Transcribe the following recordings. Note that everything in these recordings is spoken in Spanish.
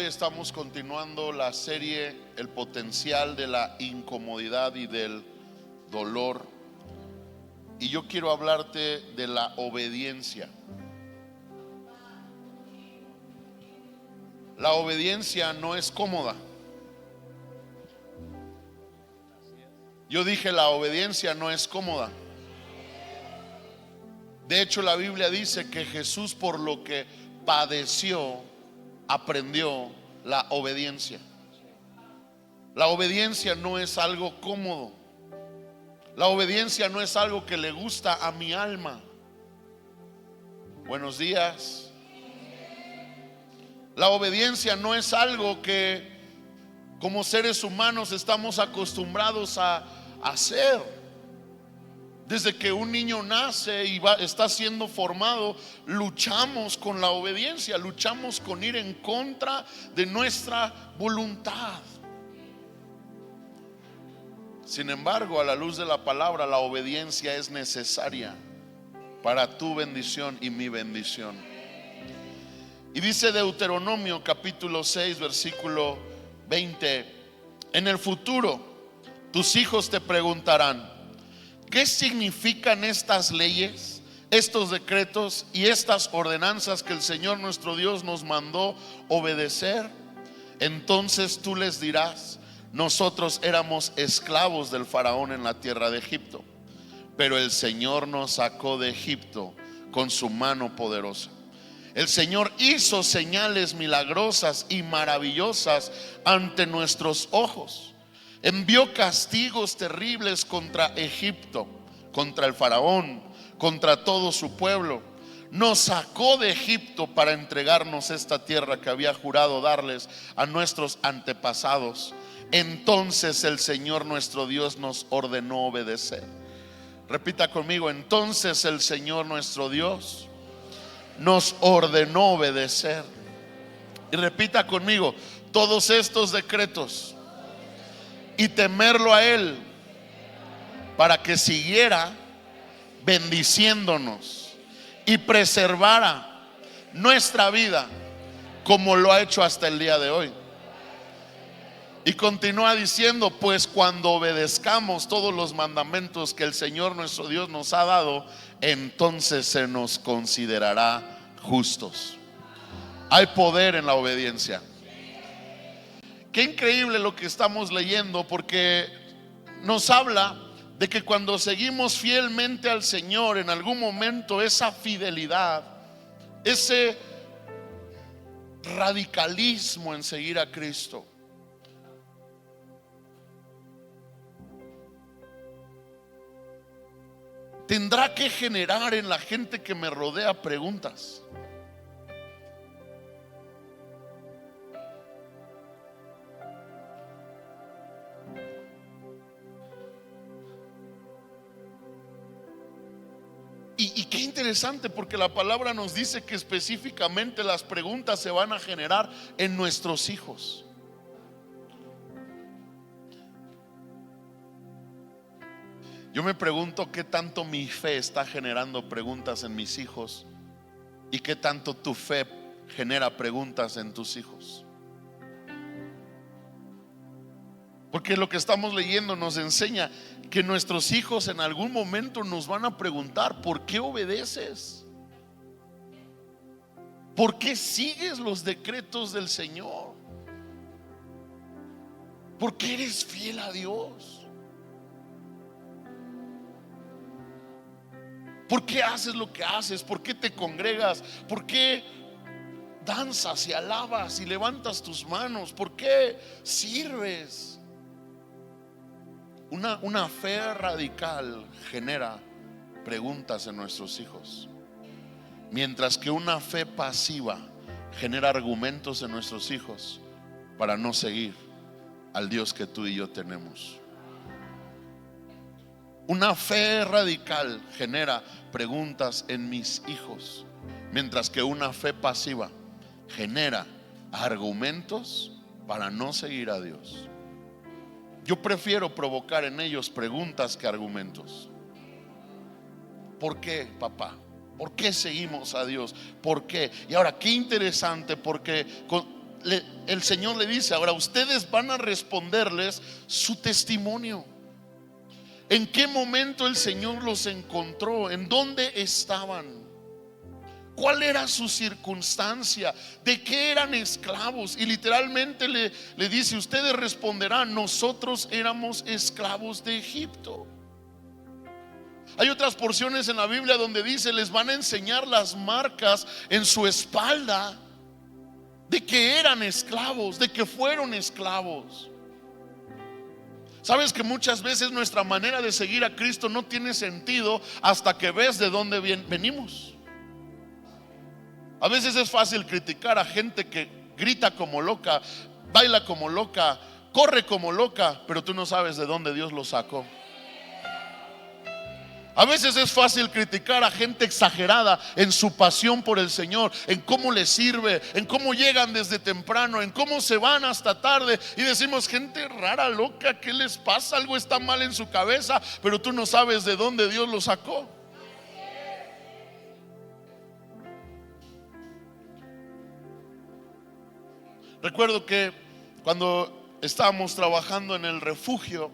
hoy estamos continuando la serie El potencial de la incomodidad y del dolor. Y yo quiero hablarte de la obediencia. La obediencia no es cómoda. Yo dije, la obediencia no es cómoda. De hecho, la Biblia dice que Jesús, por lo que padeció, aprendió la obediencia. La obediencia no es algo cómodo. La obediencia no es algo que le gusta a mi alma. Buenos días. La obediencia no es algo que como seres humanos estamos acostumbrados a hacer. Desde que un niño nace y está siendo formado, luchamos con la obediencia, luchamos con ir en contra de nuestra voluntad. Sin embargo, a la luz de la palabra, la obediencia es necesaria para tu bendición y mi bendición. Y dice Deuteronomio capítulo 6 versículo 20: en el futuro tus hijos te preguntarán: ¿qué significan estas leyes, estos decretos y estas ordenanzas que el Señor nuestro Dios nos mandó obedecer? Entonces tú les dirás: nosotros éramos esclavos del faraón en la tierra de Egipto, pero el Señor nos sacó de Egipto con su mano poderosa. El Señor hizo señales milagrosas y maravillosas ante nuestros ojos. Envió castigos terribles contra Egipto, contra el faraón, contra todo su pueblo. Nos sacó de Egipto para entregarnos esta tierra que había jurado darles a nuestros antepasados. Entonces el Señor nuestro Dios nos ordenó obedecer. Repita conmigo: entonces el Señor nuestro Dios nos ordenó obedecer. Y repita conmigo: todos estos decretos y temerlo a Él, para que siguiera bendiciéndonos y preservara nuestra vida como lo ha hecho hasta el día de hoy. Y continúa diciendo: pues cuando obedezcamos todos los mandamientos que el Señor nuestro Dios nos ha dado, entonces se nos considerará justos. Hay poder en la obediencia. Qué increíble lo que estamos leyendo, porque nos habla de que cuando seguimos fielmente al Señor, en algún momento esa fidelidad, ese radicalismo en seguir a Cristo, tendrá que generar en la gente que me rodea preguntas. Y qué interesante, porque la palabra nos dice que específicamente las preguntas se van a generar en nuestros hijos. Yo me pregunto qué tanto mi fe está generando preguntas en mis hijos y qué tanto tu fe genera preguntas en tus hijos. Porque lo que estamos leyendo nos enseña que nuestros hijos en algún momento nos van a preguntar: ¿por qué obedeces? ¿Por qué sigues los decretos del Señor? ¿Por qué eres fiel a Dios? ¿Por qué haces lo que haces? ¿Por qué te congregas? ¿Por qué danzas y alabas y levantas tus manos? ¿Por qué sirves? Una fe radical genera preguntas en nuestros hijos, mientras que una fe pasiva genera argumentos en nuestros hijos para no seguir al Dios que tú y yo tenemos. Una fe radical genera preguntas en mis hijos, mientras que una fe pasiva genera argumentos para no seguir a Dios. Yo prefiero provocar en ellos preguntas que argumentos. ¿Por qué, papá? ¿Por qué seguimos a Dios? ¿Por qué? Y ahora, qué interesante, porque el Señor le dice: ahora ustedes van a responderles su testimonio. ¿En qué momento el Señor los encontró? ¿En dónde estaban? ¿Cuál era su circunstancia? ¿De qué eran esclavos? Y literalmente le dice: ustedes responderán: nosotros éramos esclavos de Egipto. Hay otras porciones en la Biblia donde dice: les van a enseñar las marcas en su espalda de que eran esclavos, de que fueron esclavos. Sabes que muchas veces nuestra manera de seguir a Cristo no tiene sentido hasta que ves de dónde venimos. A veces es fácil criticar a gente que grita como loca, baila como loca, corre como loca, pero tú no sabes de dónde Dios lo sacó. A veces es fácil criticar a gente exagerada en su pasión por el Señor, en cómo les sirve, en cómo llegan desde temprano, en cómo se van hasta tarde. Y decimos: gente rara, loca, ¿qué les pasa? Algo está mal en su cabeza, pero tú no sabes de dónde Dios lo sacó. Recuerdo que cuando estábamos trabajando en el refugio,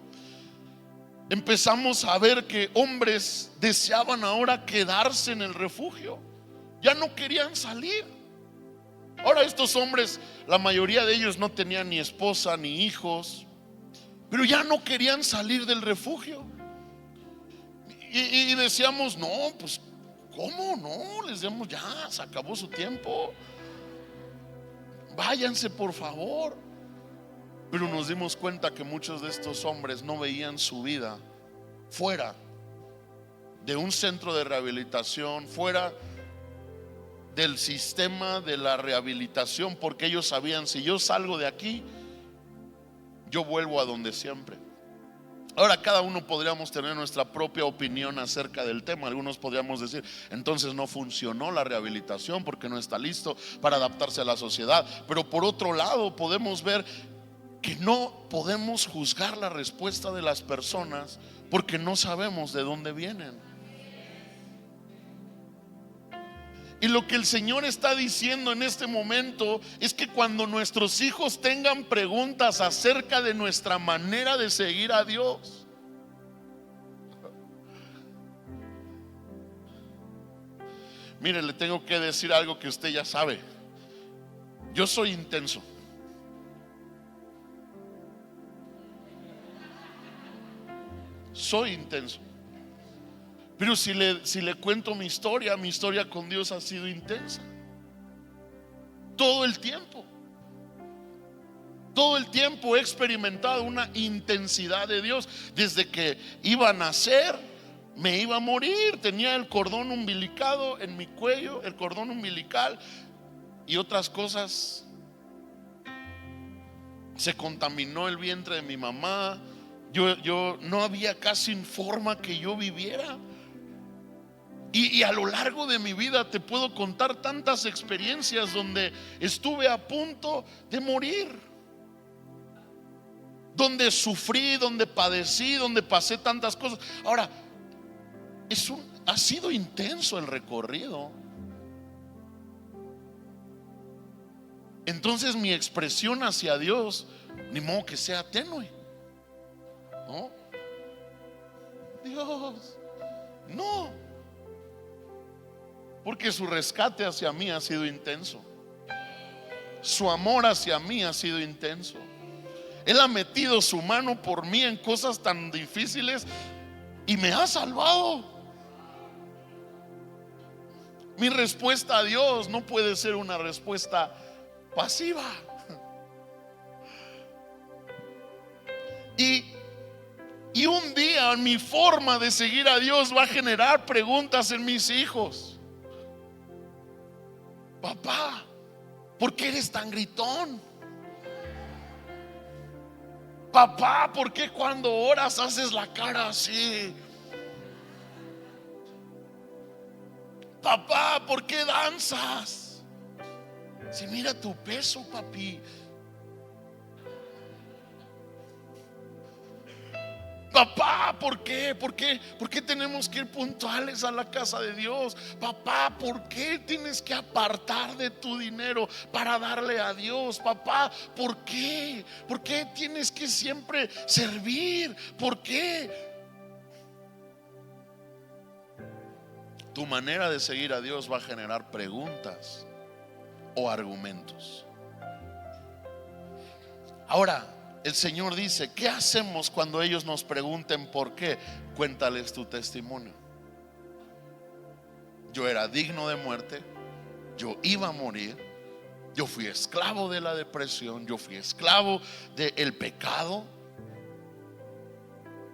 empezamos a ver que hombres deseaban ahora quedarse en el refugio. Ya no querían salir. Ahora estos hombres, la mayoría de ellos no tenían ni esposa ni hijos, pero ya no querían salir del refugio. Y decíamos: no, pues ¿cómo no? Les decíamos: ya se acabó su tiempo, váyanse por favor. Pero nos dimos cuenta que muchos de estos hombres no veían su vida fuera de un centro de rehabilitación, fuera del sistema de la rehabilitación, porque ellos sabían: si yo salgo de aquí, yo vuelvo a donde siempre. Ahora, cada uno podríamos tener nuestra propia opinión acerca del tema. Algunos podríamos decir: entonces no funcionó la rehabilitación porque no está listo para adaptarse a la sociedad. Pero por otro lado, podemos ver que no podemos juzgar la respuesta de las personas porque no sabemos de dónde vienen. Y lo que el Señor está diciendo en este momento es que cuando nuestros hijos tengan preguntas acerca de nuestra manera de seguir a Dios, mire, le tengo que decir algo que usted ya sabe. Yo soy intenso. Soy intenso. Pero si le cuento mi historia con Dios ha sido intensa. Todo el tiempo he experimentado una intensidad de Dios. Desde que iba a nacer, me iba a morir, tenía el cordón umbilicado en mi cuello, el cordón umbilical y otras cosas. Se contaminó el vientre de mi mamá. Yo no había casi forma que yo viviera. Y a lo largo de mi vida te puedo contar tantas experiencias donde estuve a punto de morir, donde sufrí, donde padecí, donde pasé tantas cosas. Ahora, ha sido intenso el recorrido. Entonces mi expresión hacia Dios, ni modo que sea tenue, ¿no? Dios, no. Porque su rescate hacia mí ha sido intenso. Su amor hacia mí ha sido intenso. Él ha metido su mano por mí en cosas tan difíciles y me ha salvado. Mi respuesta a Dios no puede ser una respuesta pasiva. Y un día mi forma de seguir a Dios va a generar preguntas en mis hijos. Papá, ¿por qué eres tan gritón? Papá, ¿por qué cuando oras haces la cara así? Papá, ¿por qué danzas? Si mira tu peso, papi. Papá, ¿por qué? ¿Por qué tenemos que ir puntuales a la casa de Dios? Papá, ¿por qué tienes que apartar de tu dinero para darle a Dios? Papá, ¿por qué? ¿Por qué tienes que siempre servir? ¿Por qué? Tu manera de seguir a Dios va a generar preguntas o argumentos. Ahora, el Señor dice: ¿qué hacemos cuando ellos nos pregunten por qué? Cuéntales tu testimonio. Yo era digno de muerte, yo iba a morir, yo fui esclavo de la depresión, yo fui esclavo del pecado.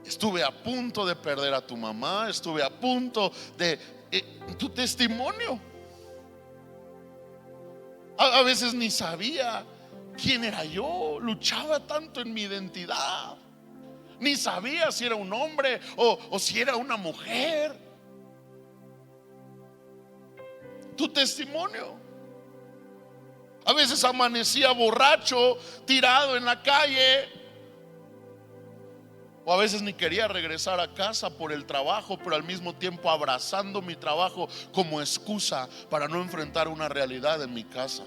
Estuve a punto de perder a tu mamá, estuve a punto de tu testimonio. A veces ni sabía quién era yo, luchaba tanto en mi identidad, ni sabía si era un hombre o si era una mujer. Tu testimonio. A veces amanecía borracho, tirado en la calle, o a veces ni quería regresar a casa por el trabajo, pero al mismo tiempo abrazando mi trabajo como excusa para no enfrentar una realidad en mi casa.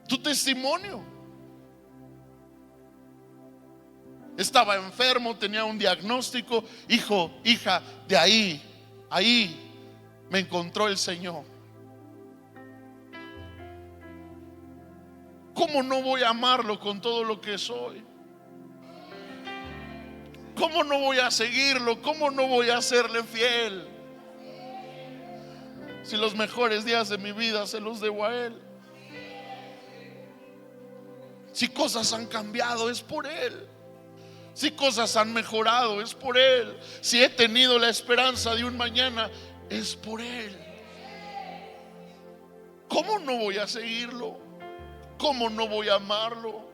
Tu testimonio. Estaba enfermo, tenía un diagnóstico. Hijo, hija, de ahí me encontró el Señor. ¿Cómo no voy a amarlo con todo lo que soy? ¿Cómo no voy a seguirlo? ¿Cómo no voy a serle fiel? Si los mejores días de mi vida se los debo a Él. Si cosas han cambiado, es por Él. Si cosas han mejorado, es por Él. Si he tenido la esperanza de un mañana, es por Él. ¿Cómo no voy a seguirlo? ¿Cómo no voy a amarlo?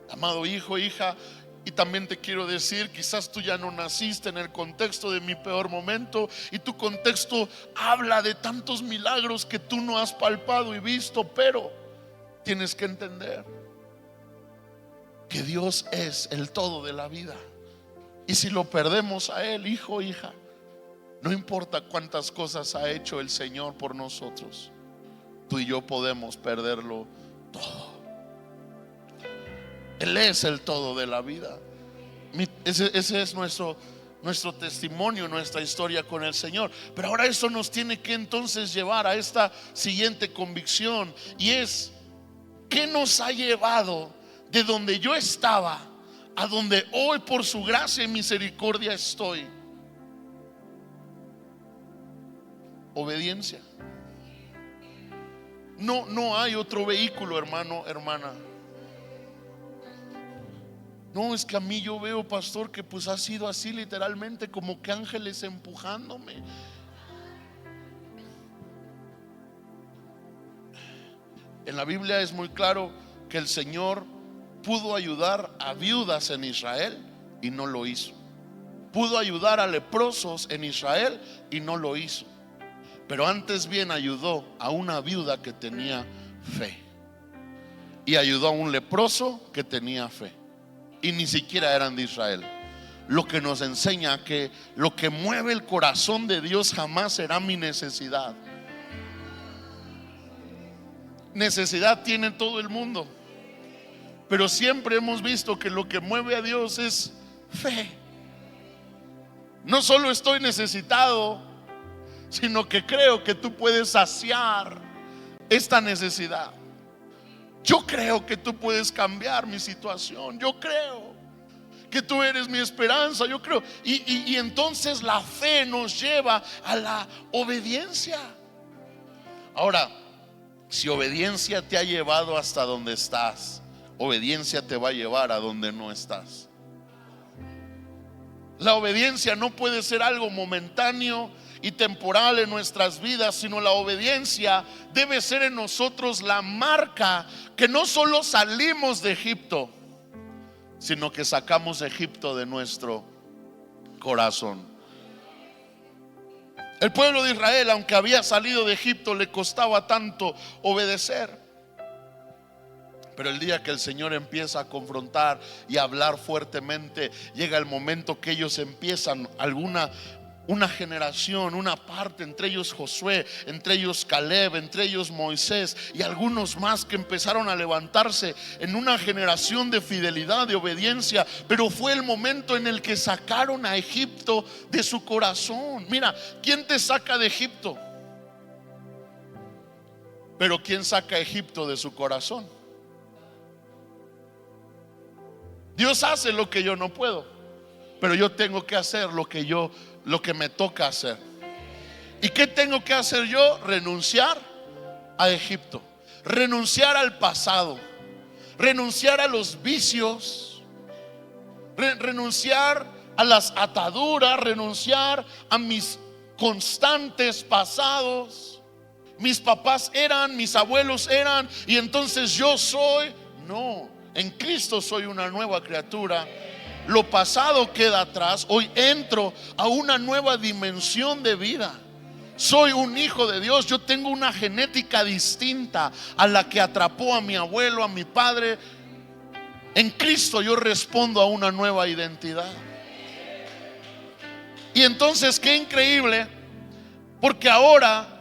Amado hijo, hija, y también te quiero decir, quizás tú ya no naciste en el contexto de mi peor momento, y tu contexto habla de tantos milagros que tú no has palpado y visto, pero tienes que entender que Dios es el todo de la vida. Y si lo perdemos a Él, hijo, hija, no importa cuántas cosas ha hecho el Señor por nosotros, tú y yo podemos perderlo todo. Él es el todo de la vida. Ese es nuestro testimonio, nuestra historia con el Señor. Pero ahora eso nos tiene que entonces llevar a esta siguiente convicción, y es: ¿qué nos ha llevado de donde yo estaba a donde hoy por su gracia y misericordia estoy? Obediencia. No hay otro vehículo, hermano, hermana. No, es que a mí yo veo, pastor, que pues ha sido así literalmente, como que ángeles empujándome. En la Biblia es muy claro que el Señor pudo ayudar a viudas en Israel y no lo hizo. Pudo ayudar a leprosos en Israel y no lo hizo. Pero antes bien ayudó a una viuda que tenía fe, y ayudó a un leproso que tenía fe, y ni siquiera eran de Israel. Lo que nos enseña que lo que mueve el corazón de Dios jamás será mi necesidad. Necesidad tiene todo el mundo, pero siempre hemos visto que lo que mueve a Dios es fe. No solo estoy necesitado, sino que creo que tú puedes saciar esta necesidad. Yo creo que tú puedes cambiar mi situación. Yo creo que tú eres mi esperanza. Yo creo. Y entonces la fe nos lleva a la obediencia. Ahora, si obediencia te ha llevado hasta donde estás, obediencia te va a llevar a donde no estás. La obediencia no puede ser algo momentáneo y temporal en nuestras vidas, sino la obediencia debe ser en nosotros la marca que no solo salimos de Egipto, sino que sacamos Egipto de nuestro corazón. El pueblo de Israel, aunque había salido de Egipto, le costaba tanto obedecer. Pero el día que el Señor empieza a confrontar y a hablar fuertemente, llega el momento que ellos empiezan una generación, una parte, entre ellos Josué, entre ellos Caleb, entre ellos Moisés y algunos más que empezaron a levantarse en una generación de fidelidad, de obediencia. Pero fue el momento en el que sacaron a Egipto de su corazón. Mira, ¿quién te saca de Egipto? Pero ¿quién saca a Egipto de su corazón? Dios hace lo que yo no puedo, pero yo tengo que hacer lo que me toca hacer. ¿Y qué tengo que hacer yo? Renunciar a Egipto, renunciar al pasado, renunciar a los vicios, renunciar a las ataduras, renunciar a mis constantes pasados. Mis papás eran, mis abuelos eran, y entonces yo soy. No, en Cristo soy una nueva criatura. Lo pasado queda atrás. Hoy entro a una nueva dimensión de vida. Soy un hijo de Dios. Yo tengo una genética distinta a la que atrapó a mi abuelo, a mi padre. En Cristo yo respondo a una nueva identidad. Y entonces qué increíble, porque ahora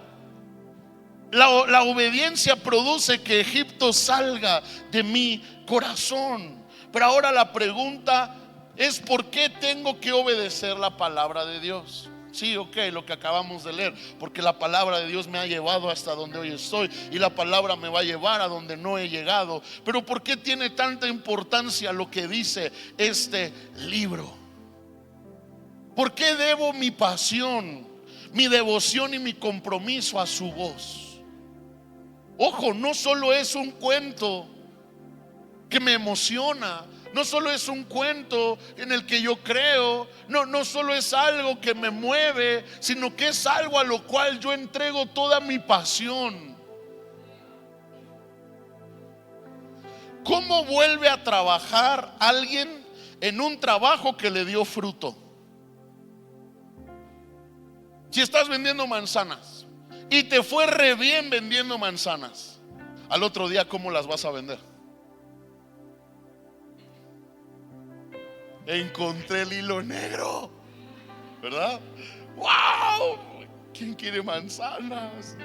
la obediencia produce que Egipto salga de mi corazón. Pero ahora la pregunta es: ¿por qué tengo que obedecer la palabra de Dios? Sí, ok, lo que acabamos de leer, porque la palabra de Dios me ha llevado hasta donde hoy estoy, y la palabra me va a llevar a donde no he llegado. Pero ¿por qué tiene tanta importancia lo que dice este libro? ¿Por qué debo mi pasión, mi devoción y mi compromiso a su voz? Ojo, no solo es un cuento que me emociona, no solo es un cuento en el que yo creo, no solo es algo que me mueve, sino que es algo a lo cual yo entrego toda mi pasión. ¿Cómo vuelve a trabajar alguien en un trabajo que le dio fruto? Si estás vendiendo manzanas y te fue re bien vendiendo manzanas, al otro día, ¿cómo las vas a vender? Encontré el hilo negro, ¿verdad? ¡Wow! ¿Quién quiere manzanas?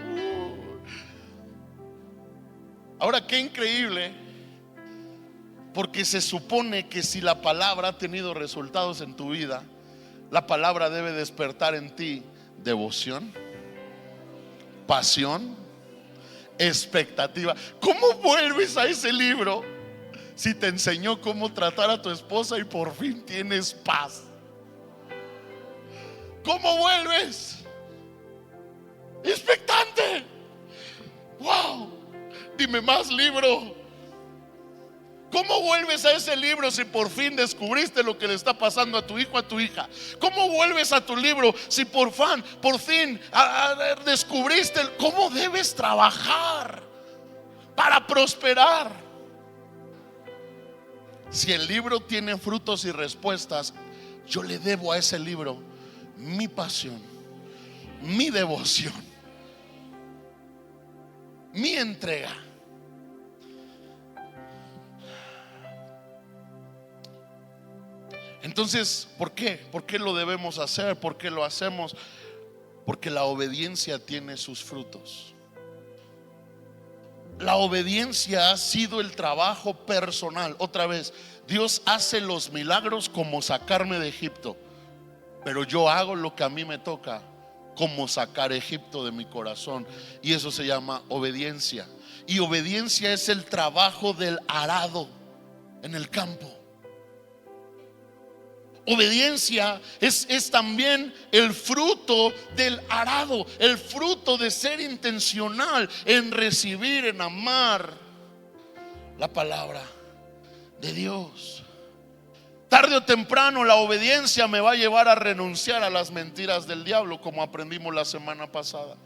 Ahora, qué increíble, porque se supone que si la palabra ha tenido resultados en tu vida, la palabra debe despertar en ti devoción, pasión, expectativa. ¿Cómo vuelves a ese libro si te enseñó cómo tratar a tu esposa y por fin tienes paz? ¿Cómo vuelves? Expectante. Wow, dime más libro. ¿Cómo vuelves a ese libro si por fin descubriste lo que le está pasando a tu hijo, a tu hija? ¿Cómo vuelves a tu libro si por fin descubriste cómo debes trabajar para prosperar? Si el libro tiene frutos y respuestas, yo le debo a ese libro mi pasión, mi devoción, mi entrega. Entonces, ¿por qué? ¿Por qué lo debemos hacer? ¿Por qué lo hacemos? Porque la obediencia tiene sus frutos. La obediencia ha sido el trabajo personal. Otra vez, Dios hace los milagros como sacarme de Egipto, pero yo hago lo que a mí me toca, como sacar Egipto de mi corazón. Y eso se llama obediencia. Y obediencia es el trabajo del arado en el campo. Obediencia es también el fruto del arado, el fruto de ser intencional en recibir, en amar la palabra de Dios. Tarde o temprano la obediencia me va a llevar a renunciar a las mentiras del diablo, como aprendimos la semana pasada.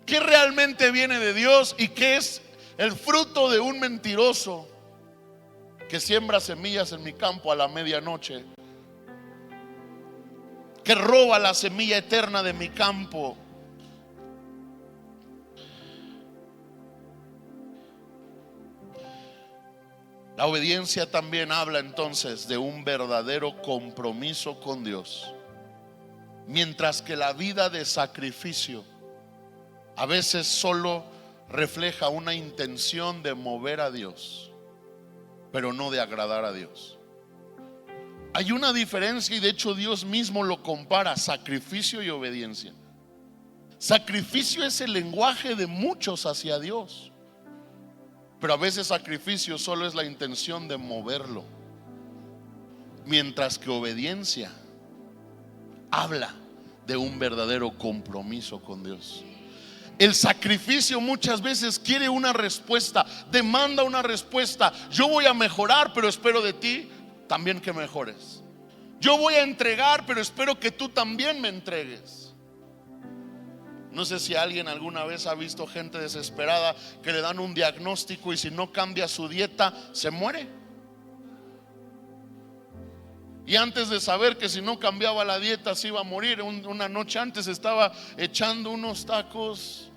¿Qué realmente viene de Dios y qué es el fruto de un mentiroso que siembra semillas en mi campo a la medianoche, que roba la semilla eterna de mi campo? La obediencia también habla entonces de un verdadero compromiso con Dios, mientras que la vida de sacrificio a veces solo refleja una intención de mover a Dios, pero no de agradar a Dios. Hay una diferencia, y de hecho Dios mismo lo compara: sacrificio y obediencia. Sacrificio es el lenguaje de muchos hacia Dios, pero a veces sacrificio solo es la intención de moverlo, mientras que obediencia habla de un verdadero compromiso con Dios. El sacrificio muchas veces quiere una respuesta, demanda una respuesta. Yo voy a mejorar, pero espero de ti también que mejores. Yo voy a entregar, pero espero que tú también me entregues. No sé si alguien alguna vez ha visto gente desesperada que le dan un diagnóstico y si no cambia su dieta se muere. Y antes de saber que si no cambiaba la dieta se iba a morir, una noche antes estaba echando unos tacos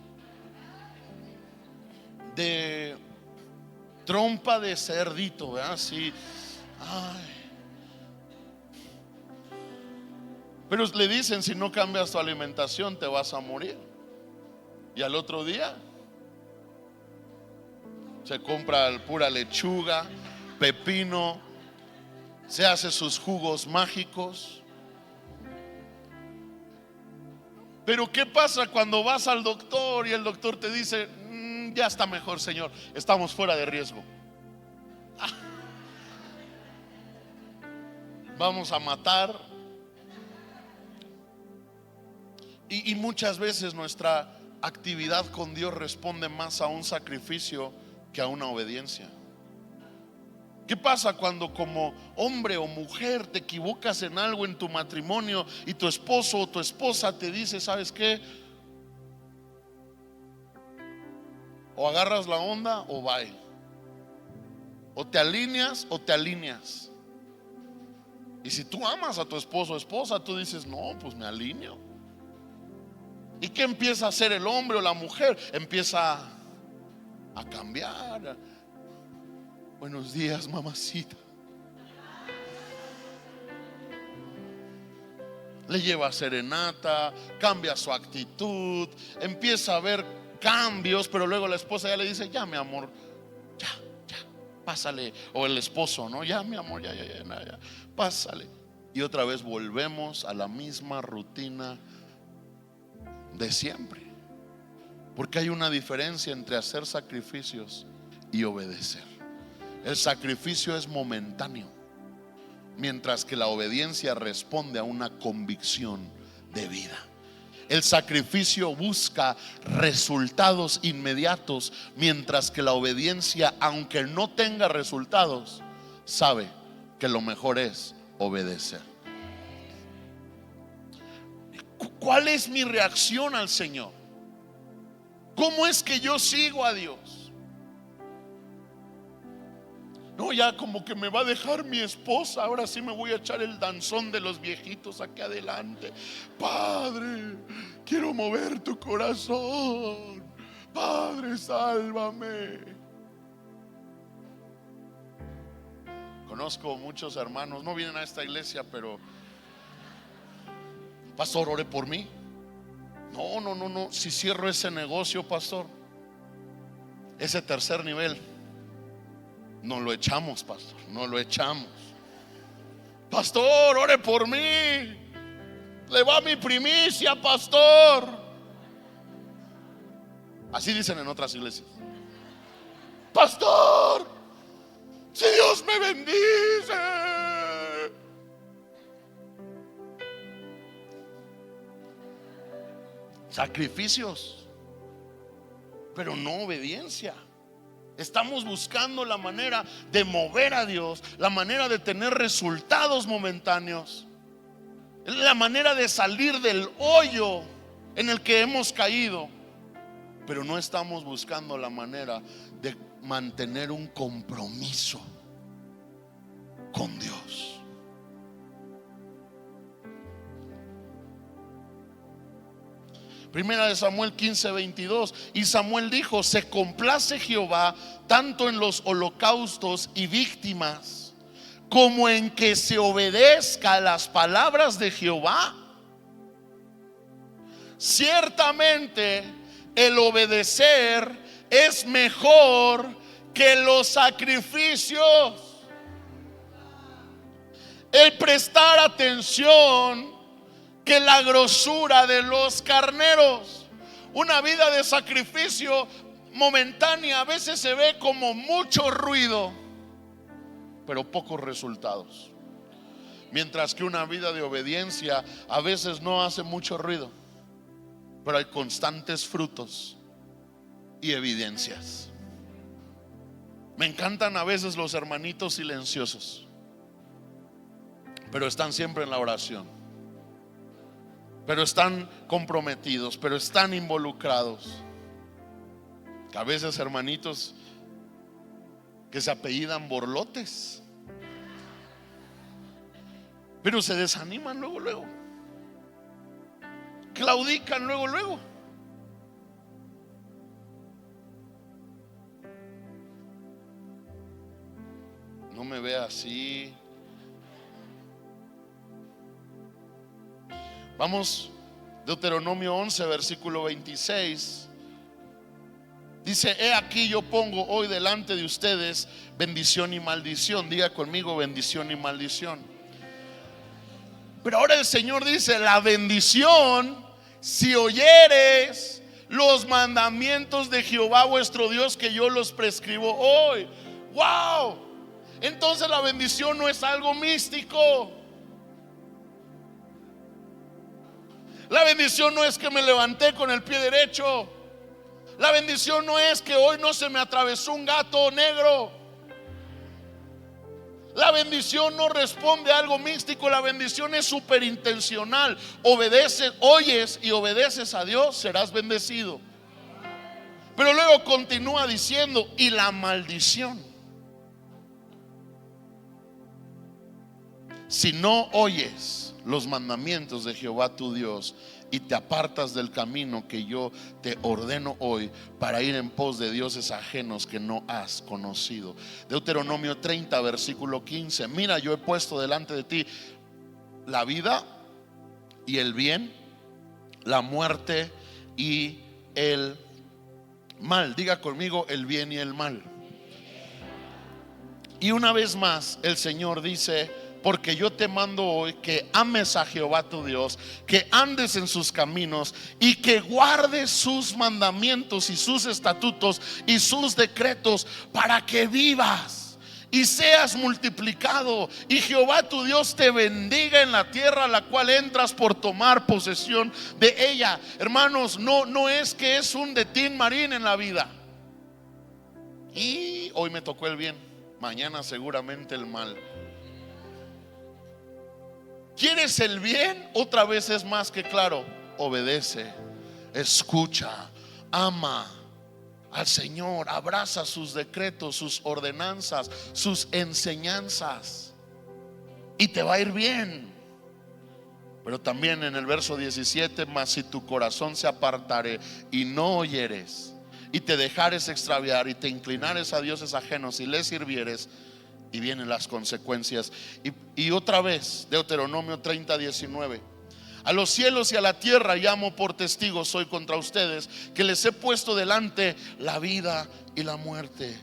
de trompa de cerdito, ¿verdad? Así. Ay. Pero le dicen: si no cambias tu alimentación te vas a morir. Y al otro día se compra pura lechuga, pepino, se hace sus jugos mágicos. Pero ¿qué pasa cuando vas al doctor y el doctor te dice: ya está mejor, señor, estamos fuera de riesgo, vamos a matar? Y muchas veces nuestra actividad con Dios responde más a un sacrificio que a una obediencia. ¿Qué pasa cuando como hombre o mujer te equivocas en algo en tu matrimonio y tu esposo o tu esposa te dice: ¿sabes qué? O agarras la onda o bye. O te alineas o te alineas. Y si tú amas a tu esposo o esposa, tú dices: no, pues me alineo. ¿Y qué empieza a hacer el hombre o la mujer? Empieza a cambiar. Buenos días, mamacita. Le lleva serenata, cambia su actitud, empieza a ver cambios, pero luego la esposa ya le dice: ya, mi amor, ya, pásale. O el esposo, ¿no? Ya, mi amor, ya, pásale. Y otra vez volvemos a la misma rutina de siempre. Porque hay una diferencia entre hacer sacrificios y obedecer. El sacrificio es momentáneo, mientras que la obediencia responde a una convicción de vida. El sacrificio busca resultados inmediatos, mientras que la obediencia, aunque no tenga resultados, sabe que lo mejor es obedecer. ¿Cuál es mi reacción al Señor? ¿Cómo es que yo sigo a Dios? No, ya como que me va a dejar mi esposa, ahora sí me voy a echar el danzón de los viejitos aquí adelante. Padre, quiero mover tu corazón. Padre, sálvame. Conozco muchos hermanos, no vienen a esta iglesia, pero: pastor, ore por mí. No, si cierro ese negocio, pastor, ese tercer nivel, no lo echamos, pastor, no lo echamos. Pastor, ore por mí, le va mi primicia, pastor. Así dicen en otras iglesias: pastor, si Dios me bendice. Sacrificios, pero no obediencia. Estamos buscando la manera de mover a Dios, la manera de tener resultados momentáneos, la manera de salir del hoyo en el que hemos caído, pero no estamos buscando la manera de mantener un compromiso con Dios. Primera de Samuel 15:22. Y Samuel dijo: se complace Jehová tanto en los holocaustos y víctimas como en que se obedezca a las palabras de Jehová. Ciertamente el obedecer es mejor que los sacrificios. El prestar atención que la grosura de los carneros. Una vida de sacrificio momentánea a veces se ve como mucho ruido, pero pocos resultados. Mientras que una vida de obediencia a veces no hace mucho ruido, pero hay constantes frutos y evidencias. Me encantan a veces los hermanitos silenciosos, pero están siempre en la oración, pero están comprometidos, pero están involucrados. A veces hermanitos que se apellidan Borlotes, pero se desaniman luego, claudican luego. No me vea así. Vamos, Deuteronomio 11, versículo 26. Dice: he aquí yo pongo hoy delante de ustedes bendición y maldición. Diga conmigo: bendición y maldición. Pero ahora el Señor dice: la bendición, si oyeres los mandamientos de Jehová vuestro Dios, que yo los prescribo hoy. ¡Wow! Entonces la bendición no es algo místico. La bendición no es que me levanté con el pie derecho. La bendición no es que hoy no se me atravesó un gato negro. La bendición no responde a algo místico. La bendición es superintencional. Obedeces, oyes y obedeces a Dios, serás bendecido. Pero luego continúa diciendo: y la maldición, si no oyes los mandamientos de Jehová tu Dios y te apartas del camino que yo te ordeno hoy para ir en pos de dioses ajenos que no has conocido. Deuteronomio 30, versículo 15. Mira, yo he puesto delante de ti la vida y el bien, la muerte y el mal. Diga conmigo: el bien y el mal. Y una vez más el Señor dice: porque yo te mando hoy que ames a Jehová tu Dios, que andes en sus caminos y que guardes sus mandamientos y sus estatutos y sus decretos, para que vivas y seas multiplicado, y Jehová tu Dios te bendiga en la tierra a la cual entras por tomar posesión de ella. Hermanos, no es que es un detín marín en la vida. Y hoy me tocó el bien, mañana seguramente el mal. ¿Quieres el bien? Otra vez es más que claro: obedece, escucha, ama al Señor, abraza sus decretos, sus ordenanzas, sus enseñanzas, y te va a ir bien. Pero también en el verso 17: mas si tu corazón se apartare y no oyeres, y te dejares extraviar, y te inclinares a dioses ajenos y les sirvieres, y vienen las consecuencias. Y otra vez, Deuteronomio 30, 19: a los cielos y a la tierra llamo por testigos hoy contra ustedes, que les he puesto delante la vida y la muerte.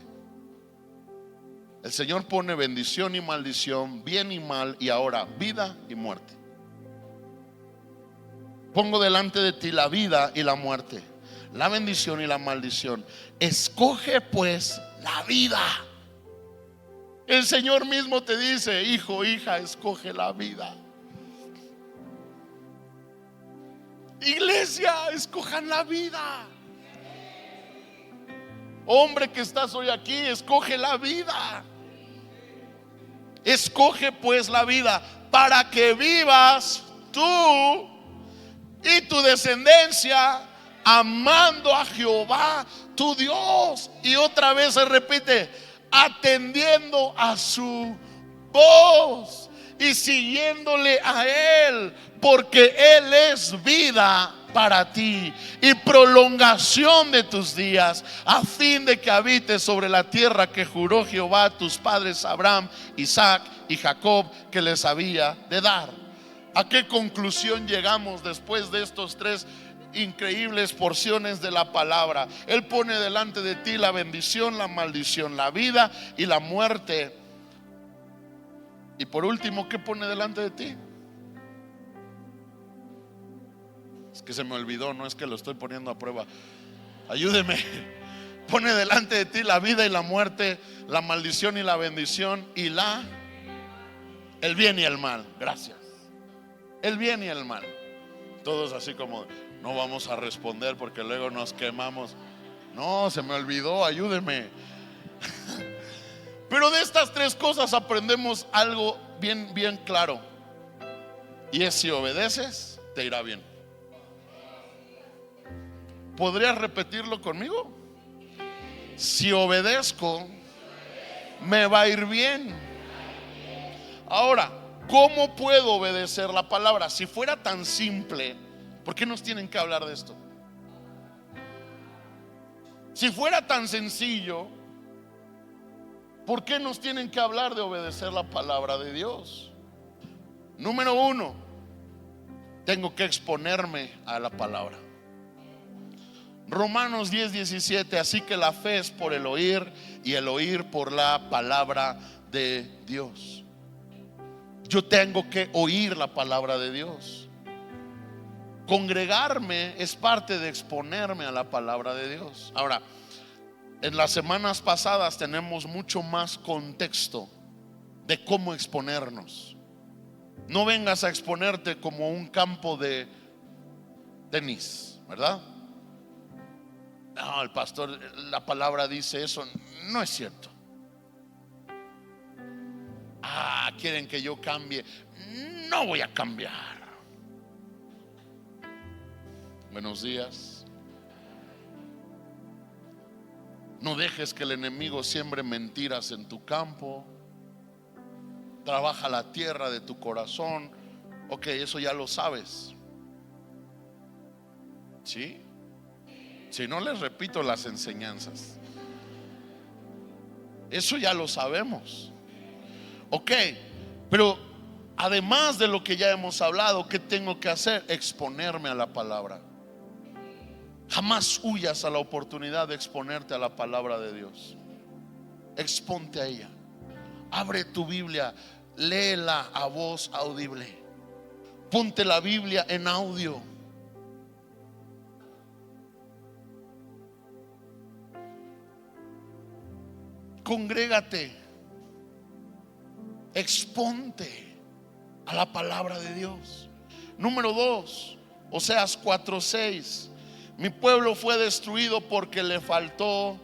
El Señor pone bendición y maldición, bien y mal, y ahora vida y muerte. Pongo delante de ti la vida y la muerte, la bendición y la maldición. Escoge pues la vida. El Señor mismo te dice: hijo, hija, escoge la vida. Iglesia, escojan la vida. Hombre que estás hoy aquí, escoge la vida. Escoge pues la vida, para que vivas tú y tu descendencia, amando a Jehová tu Dios. Y otra vez se repite: atendiendo a su voz y siguiéndole a Él, porque Él es vida para ti y prolongación de tus días, a fin de que habites sobre la tierra que juró Jehová a tus padres Abraham, Isaac y Jacob, que les había de dar. ¿A qué conclusión llegamos después de estos tres increíbles porciones de la palabra? Él pone delante de ti la bendición, la maldición, la vida y la muerte. Y por último, ¿qué pone delante de ti? Es que se me olvidó, no es que lo estoy poniendo a prueba. Ayúdeme. Pone delante de ti la vida y la muerte, la maldición y la bendición, y el bien y el mal. Gracias. El bien y el mal. Todos así como, no vamos a responder porque luego nos quemamos. No, se me olvidó, ayúdeme. Pero de estas tres cosas aprendemos algo bien claro. Y es: si obedeces, te irá bien. ¿Podrías repetirlo conmigo? Si obedezco, me va a ir bien. Ahora, ¿cómo puedo obedecer la palabra? Si fuera tan simple, ¿por qué nos tienen que hablar de esto? Si fuera tan sencillo, ¿por qué nos tienen que hablar de obedecer la palabra de Dios? Número uno, tengo que exponerme a la palabra. Romanos 10:17, así que la fe es por el oír y el oír por la palabra de Dios. Yo tengo que oír la palabra de Dios. Congregarme es parte de exponerme a la palabra de Dios. Ahora, en las semanas pasadas tenemos mucho más contexto de cómo exponernos. No vengas a exponerte como un campo de tenis, ¿verdad? No, el pastor, la palabra dice eso. No es cierto. Quieren que yo cambie. No voy a cambiar. Buenos días. No dejes que el enemigo siembre mentiras en tu campo. Trabaja la tierra de tu corazón. Ok, eso ya lo sabes. ¿Sí? Si no, les repito las enseñanzas. Eso ya lo sabemos. Ok, pero además de lo que ya hemos hablado, ¿qué tengo que hacer? Exponerme a la palabra. Jamás huyas a la oportunidad de exponerte a la palabra de Dios. Exponte a ella. Abre tu Biblia, léela a voz audible. Ponte la Biblia en audio. Congrégate. Exponte a la palabra de Dios. Número 2, Oseas 4:6. Mi pueblo fue destruido porque le faltó.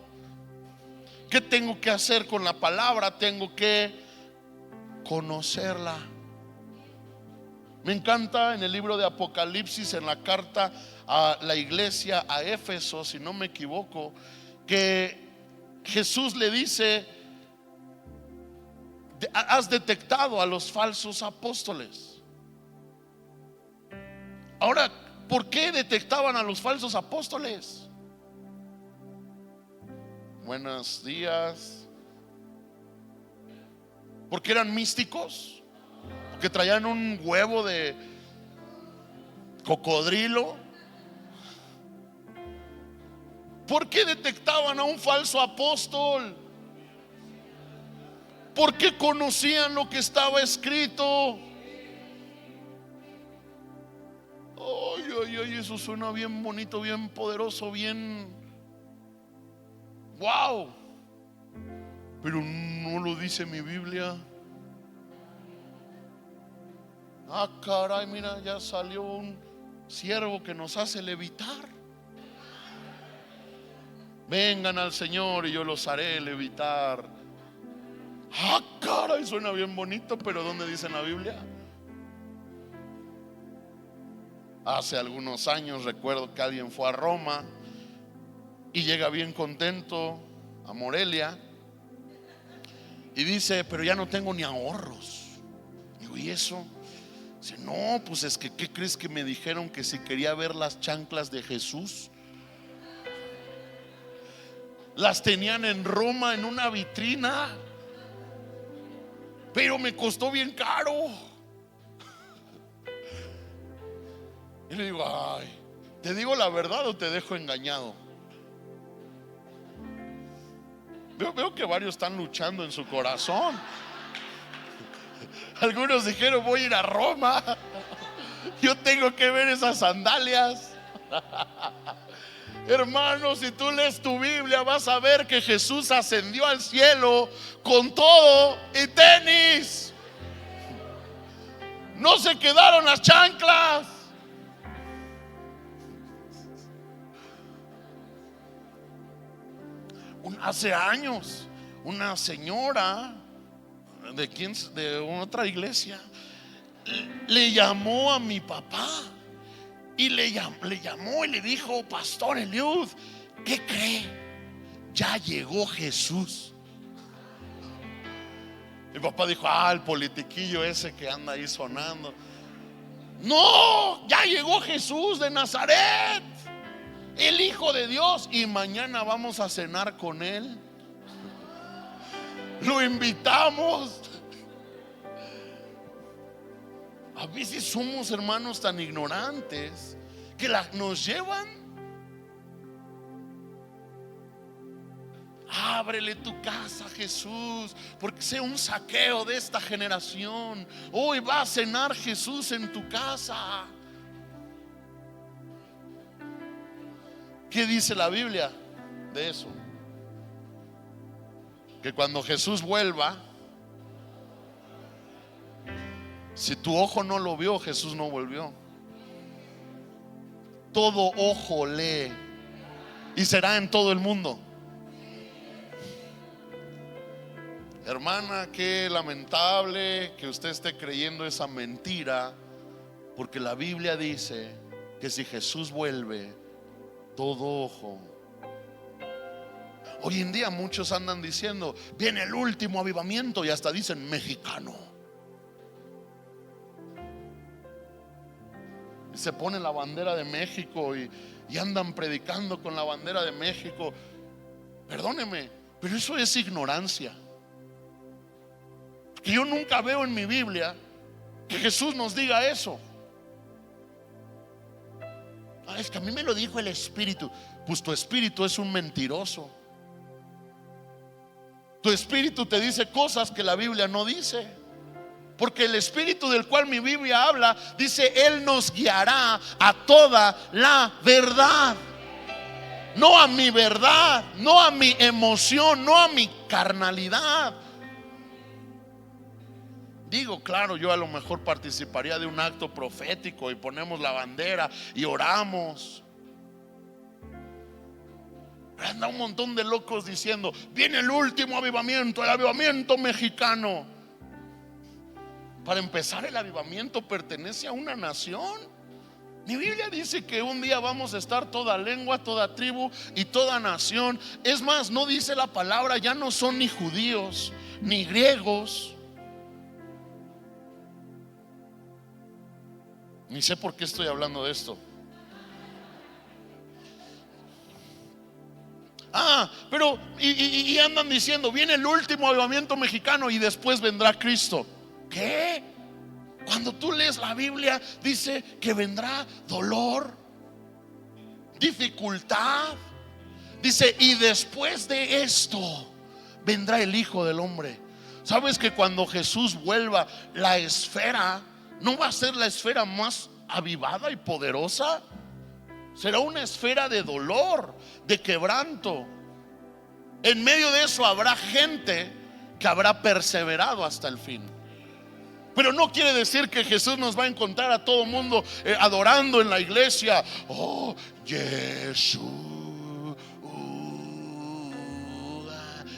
¿Qué tengo que hacer con la palabra? Tengo que conocerla. Me encanta en el libro de Apocalipsis, en la carta a la iglesia a Éfeso, si no me equivoco, que Jesús le dice: has detectado a los falsos apóstoles. Ahora, ¿por qué detectaban a los falsos apóstoles? Buenos días. ¿Porque eran místicos? ¿Porque traían un huevo de cocodrilo? ¿Por qué detectaban a un falso apóstol? Porque conocían lo que estaba escrito. Ay, eso suena bien bonito, bien poderoso, bien wow. Pero no lo dice mi Biblia. Caray, mira, ya salió un siervo que nos hace levitar. Vengan al Señor y yo los haré levitar. Caray, suena bien bonito, pero ¿dónde dice en la Biblia? Hace algunos años recuerdo que alguien fue a Roma y llega bien contento a Morelia y dice: pero ya no tengo ni ahorros. Digo: ¿y eso? Dice, no, pues es que ¿qué crees que me dijeron? Que si quería ver las chanclas de Jesús. Las tenían en Roma en una vitrina, pero me costó bien caro. Y le digo, ay, ¿te digo la verdad o te dejo engañado? Veo que varios están luchando en su corazón. Algunos dijeron, voy a ir a Roma, yo tengo que ver esas sandalias. Hermano, si tú lees tu Biblia vas a ver que Jesús ascendió al cielo con todo y tenis. No se quedaron las chanclas. Hace años una señora de otra iglesia le llamó a mi papá y le llamó y le dijo, Pastor Eliud, ¿qué cree? Ya llegó Jesús. Mi papá dijo, el politiquillo ese que anda ahí sonando. No, ya llegó Jesús de Nazaret, el Hijo de Dios, y mañana vamos a cenar con él. Lo invitamos. A veces somos, hermanos, tan ignorantes que nos llevan. Ábrele tu casa, Jesús, porque sea un saqueo de esta generación. Hoy va a cenar Jesús en tu casa. ¿Qué dice la Biblia de eso? Que cuando Jesús vuelva, si tu ojo no lo vio, Jesús no volvió. Todo ojo lee y será en todo el mundo. Hermana, qué lamentable que usted esté creyendo esa mentira, porque la Biblia dice que si Jesús vuelve, todo ojo. Hoy en día muchos andan diciendo, viene el último avivamiento, y hasta dicen mexicano. Y se pone la bandera de México y andan predicando con la bandera de México. Perdóneme, pero eso es ignorancia. Que yo nunca veo en mi Biblia que Jesús nos diga eso. Es que a mí me lo dijo el Espíritu. Pues tu espíritu es un mentiroso. Tu espíritu te dice cosas que la Biblia no dice. Porque el espíritu del cual mi Biblia habla dice, Él nos guiará a toda la verdad. No a mi verdad, no a mi emoción, no a mi carnalidad. Digo, claro, yo a lo mejor participaría de un acto profético y ponemos la bandera y oramos. Anda un montón de locos diciendo, viene el último avivamiento, el avivamiento mexicano. Para empezar, el avivamiento pertenece a una nación. Mi Biblia dice que un día vamos a estar toda lengua, toda tribu y toda nación. Es más, no dice la palabra, ya no son ni judíos ni griegos. Ni sé por qué estoy hablando de esto. Pero y andan diciendo, viene el último avivamiento mexicano y después vendrá Cristo. ¿Qué? Cuando tú lees la Biblia dice que vendrá dolor, dificultad. Dice, y después de esto vendrá el Hijo del Hombre. ¿Sabes que cuando Jesús vuelva, la esfera no va a ser la esfera más avivada y poderosa? Será una esfera de dolor, de quebranto. En medio de eso habrá gente que habrá perseverado hasta el fin. Pero no quiere decir que Jesús nos va a encontrar a todo mundo adorando en la iglesia. Oh, Jesús.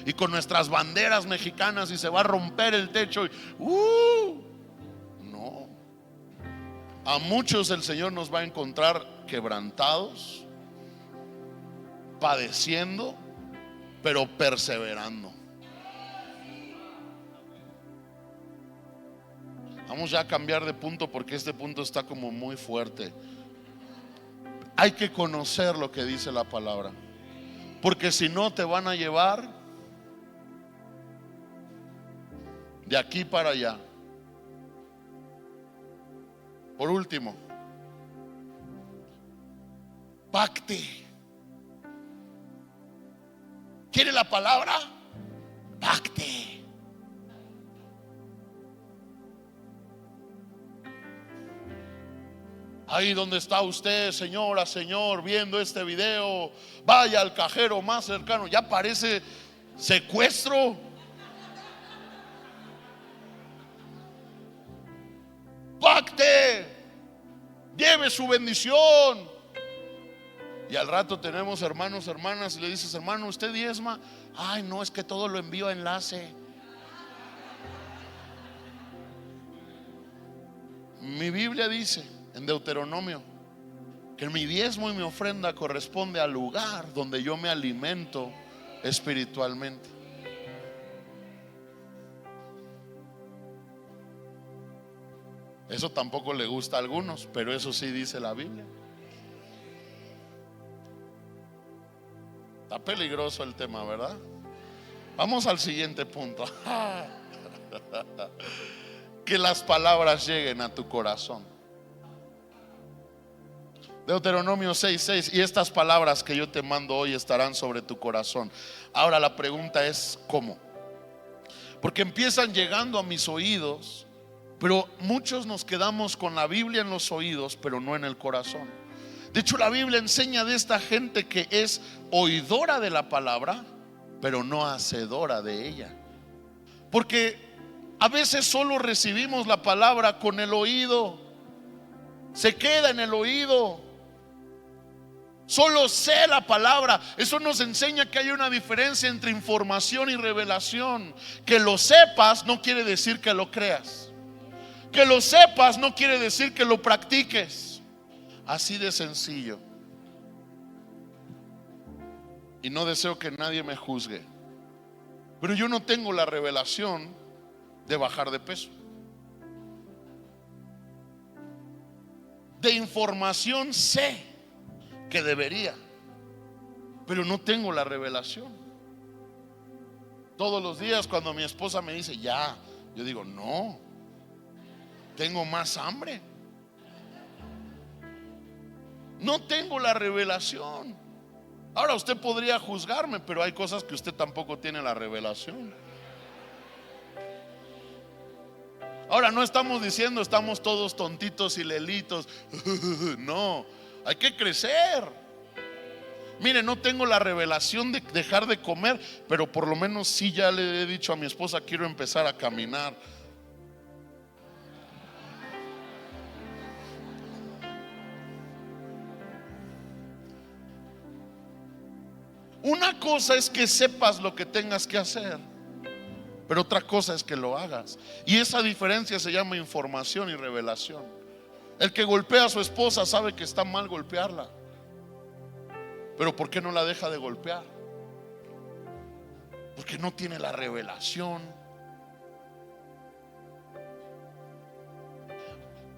Y con nuestras banderas mexicanas, y se va a romper el techo. No. A muchos el Señor nos va a encontrar quebrantados, padeciendo, pero perseverando. A Vamos ya a cambiar de punto porque este punto está como muy fuerte. Hay que conocer lo que dice la palabra, porque si no te van a llevar de aquí para allá. Por último, pacte. ¿Quiere la palabra? Pacte. Ahí donde está usted, señora, señor, viendo este video, vaya al cajero más cercano. Ya parece secuestro. Pacte. Lleve su bendición. Y al rato tenemos hermanos, hermanas, y le dices: hermano, ¿usted diezma? Ay, no, es que todo lo envío a enlace. Mi Biblia dice en Deuteronomio que mi diezmo y mi ofrenda corresponde al lugar donde yo me alimento espiritualmente. Eso tampoco le gusta a algunos, pero eso sí dice la Biblia. Está peligroso el tema, ¿verdad? Vamos al siguiente punto. Que las palabras lleguen a tu corazón. Deuteronomio 6:6: y estas palabras que yo te mando hoy estarán sobre tu corazón. Ahora la pregunta es ¿cómo? Porque empiezan llegando a mis oídos, pero muchos nos quedamos con la Biblia en los oídos, pero no en el corazón. De hecho, la Biblia enseña de esta gente que es oidora de la palabra, pero no hacedora de ella. Porque a veces solo recibimos la palabra con el oído, se queda en el oído. Solo sé la palabra. Eso nos enseña que hay una diferencia entre información y revelación. Que lo sepas no quiere decir que lo creas. Que lo sepas no quiere decir que lo practiques. Así de sencillo. Y no deseo que nadie me juzgue, pero yo no tengo la revelación de bajar de peso. De información sé que debería, pero no tengo la revelación. Todos los días cuando mi esposa me dice ya, yo digo no, tengo más hambre. No tengo la revelación. Ahora usted podría juzgarme, pero hay cosas que usted tampoco tiene la revelación. Ahora no estamos diciendo estamos todos tontitos y lelitos. No, hay que crecer. Mire, no tengo la revelación de dejar de comer, pero por lo menos sí ya le he dicho a mi esposa: quiero empezar a caminar. Una cosa es que sepas lo que tengas que hacer, pero otra cosa es que lo hagas. Y esa diferencia se llama información y revelación. El que golpea a su esposa sabe que está mal golpearla, pero ¿por qué no la deja de golpear? Porque no tiene la revelación.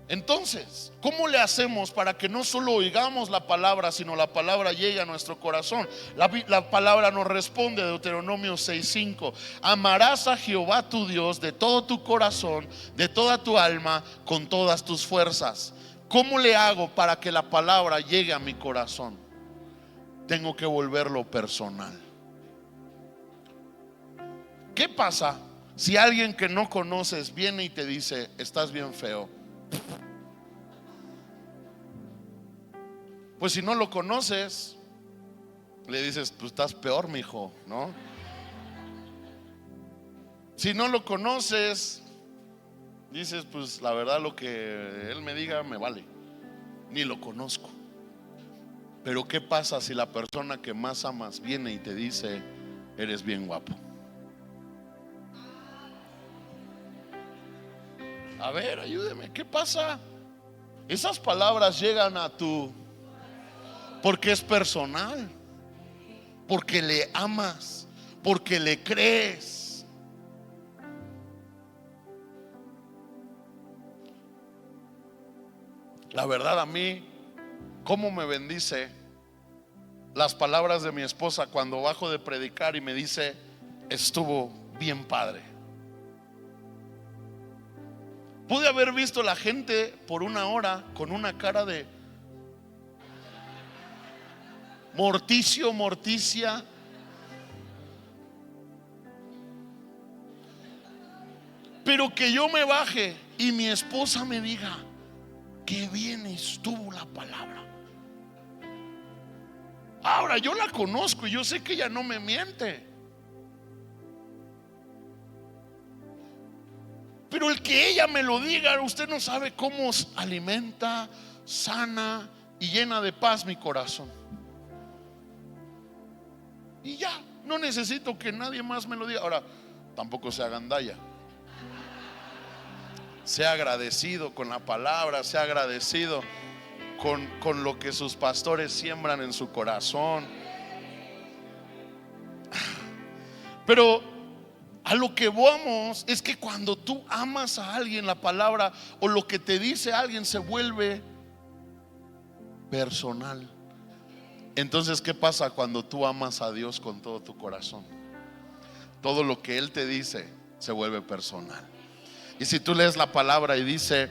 Entonces, ¿cómo le hacemos para que no solo oigamos la palabra, sino la palabra llegue a nuestro corazón? La palabra nos responde, Deuteronomio 6:5: amarás a Jehová tu Dios de todo tu corazón, de toda tu alma, con todas tus fuerzas. ¿Cómo le hago para que la palabra llegue a mi corazón? Tengo que volverlo personal. ¿Qué pasa si alguien que no conoces viene y te dice: estás bien feo? Pues si no lo conoces, le dices: pues estás peor, mijo, ¿no? Si no lo conoces, dices: pues la verdad lo que él me diga me vale, ni lo conozco. Pero ¿qué pasa si la persona que más amas viene y te dice: eres bien guapo? A ver, ayúdeme, ¿qué pasa? Esas palabras llegan a tu... porque es personal, porque le amas, porque le crees. La verdad, a mí, cómo me bendice las palabras de mi esposa cuando bajo de predicar y me dice: estuvo bien padre. Pude haber visto la gente por una hora con una cara de morticio, morticia. Pero que yo me baje y mi esposa me diga: qué bien estuvo la palabra. Ahora yo la conozco y yo sé que ella no me miente. Pero el que ella me lo diga, usted no sabe cómo alimenta, sana y llena de paz mi corazón. Y ya, no necesito que nadie más me lo diga. Ahora, tampoco se agandalla. Sea agradecido con la palabra, sea agradecido con lo que sus pastores siembran en su corazón. Pero a lo que vamos es que cuando tú amas a alguien, la palabra o lo que te dice alguien se vuelve personal. Entonces, ¿qué pasa cuando tú amas a Dios con todo tu corazón? Todo lo que Él te dice se vuelve personal. Y si tú lees la palabra y dice: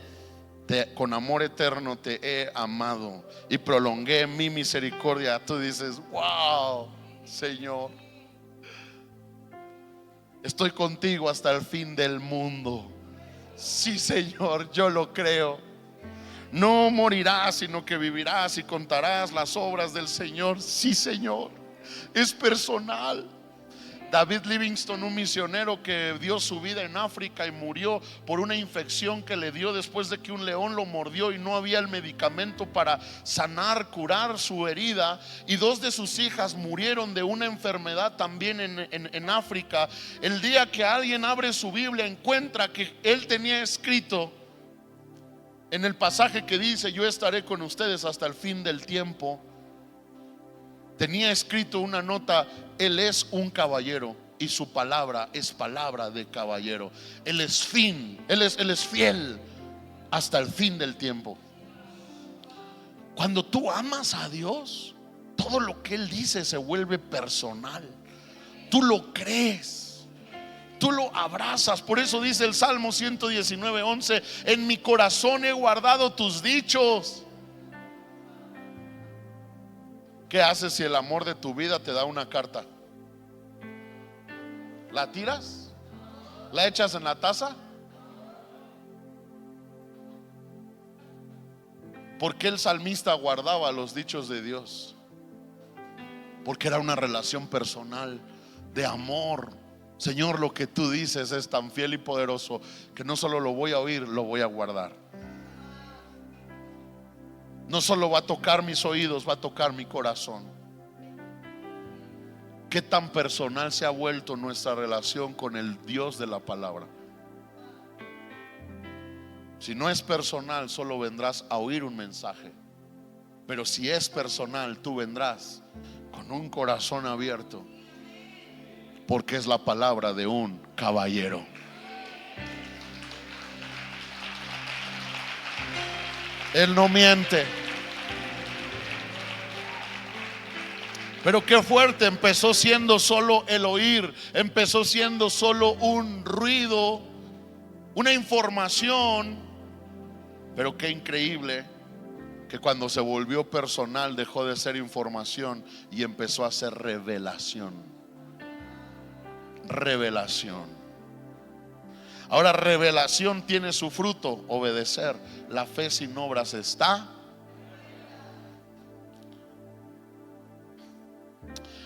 con amor eterno te he amado y prolongué mi misericordia, tú dices: wow, Señor, estoy contigo hasta el fin del mundo. Sí, Señor, yo lo creo. No morirás, sino que vivirás y contarás las obras del Señor. Sí, Señor, es personal. David Livingstone, un misionero que dio su vida en África y murió por una infección que le dio después de que un león lo mordió y no había el medicamento para sanar, curar su herida, y 2 de sus hijas murieron de una enfermedad también en África. El día que alguien abre su Biblia, encuentra que él tenía escrito en el pasaje que dice: yo estaré con ustedes hasta el fin del tiempo. Tenía escrito una nota: Él es un caballero y su palabra es palabra de caballero. Él es Él es fiel hasta el fin del tiempo. Cuando tú amas a Dios, todo lo que Él dice se vuelve personal. Tú lo crees, tú lo abrazas. Por eso dice el Salmo 119:11: en mi corazón he guardado tus dichos. ¿Qué haces si el amor de tu vida te da una carta? ¿La tiras? ¿La echas en la taza? ¿Por qué el salmista guardaba los dichos de Dios? Porque era una relación personal de amor. Señor, lo que tú dices es tan fiel y poderoso que no solo lo voy a oír, lo voy a guardar. No solo va a tocar mis oídos, va a tocar mi corazón. ¿Qué tan personal se ha vuelto nuestra relación con el Dios de la palabra? Si no es personal, solo vendrás a oír un mensaje. Pero si es personal, tú vendrás con un corazón abierto, porque es la palabra de un caballero. Él no miente. Pero qué fuerte, empezó siendo solo el oír, empezó siendo solo un ruido, una información. Pero qué increíble que cuando se volvió personal dejó de ser información y empezó a ser revelación. Revelación. Ahora, revelación tiene su fruto: obedecer. La fe sin obras está.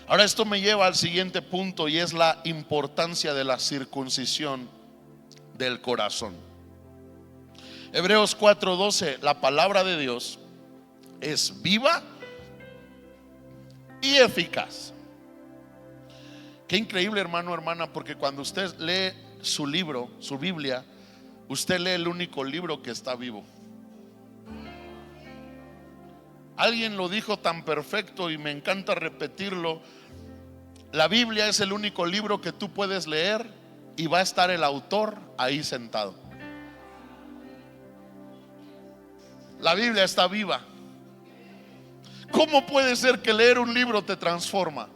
Ahora, esto me lleva al siguiente punto, y es la importancia de la circuncisión del corazón. Hebreos 4:12: la palabra de Dios es viva y eficaz. Qué increíble, hermano, hermana, porque cuando usted lee su libro, su Biblia, usted lee el único libro que está vivo. Alguien lo dijo tan perfecto y me encanta repetirlo: la Biblia es el único libro que tú puedes leer y va a estar el autor ahí sentado. La Biblia está viva. ¿Cómo puede ser que leer un libro te transforma?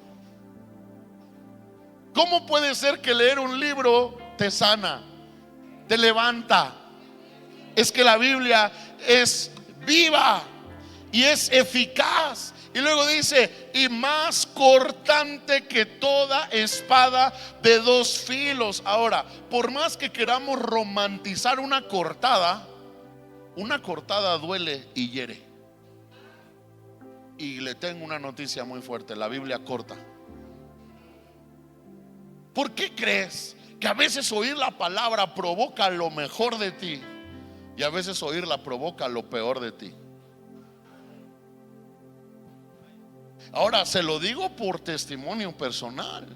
¿Cómo puede ser que leer un libro te sana, te levanta? Es que la Biblia es viva y es eficaz. Y luego dice, y más cortante que toda espada de dos filos. Ahora, por más que queramos romantizar una cortada duele y hiere. Y le tengo una noticia muy fuerte: la Biblia corta. ¿Por qué crees que a veces oír la palabra provoca lo mejor de ti y a veces oírla provoca lo peor de ti? Ahora se lo digo por testimonio personal,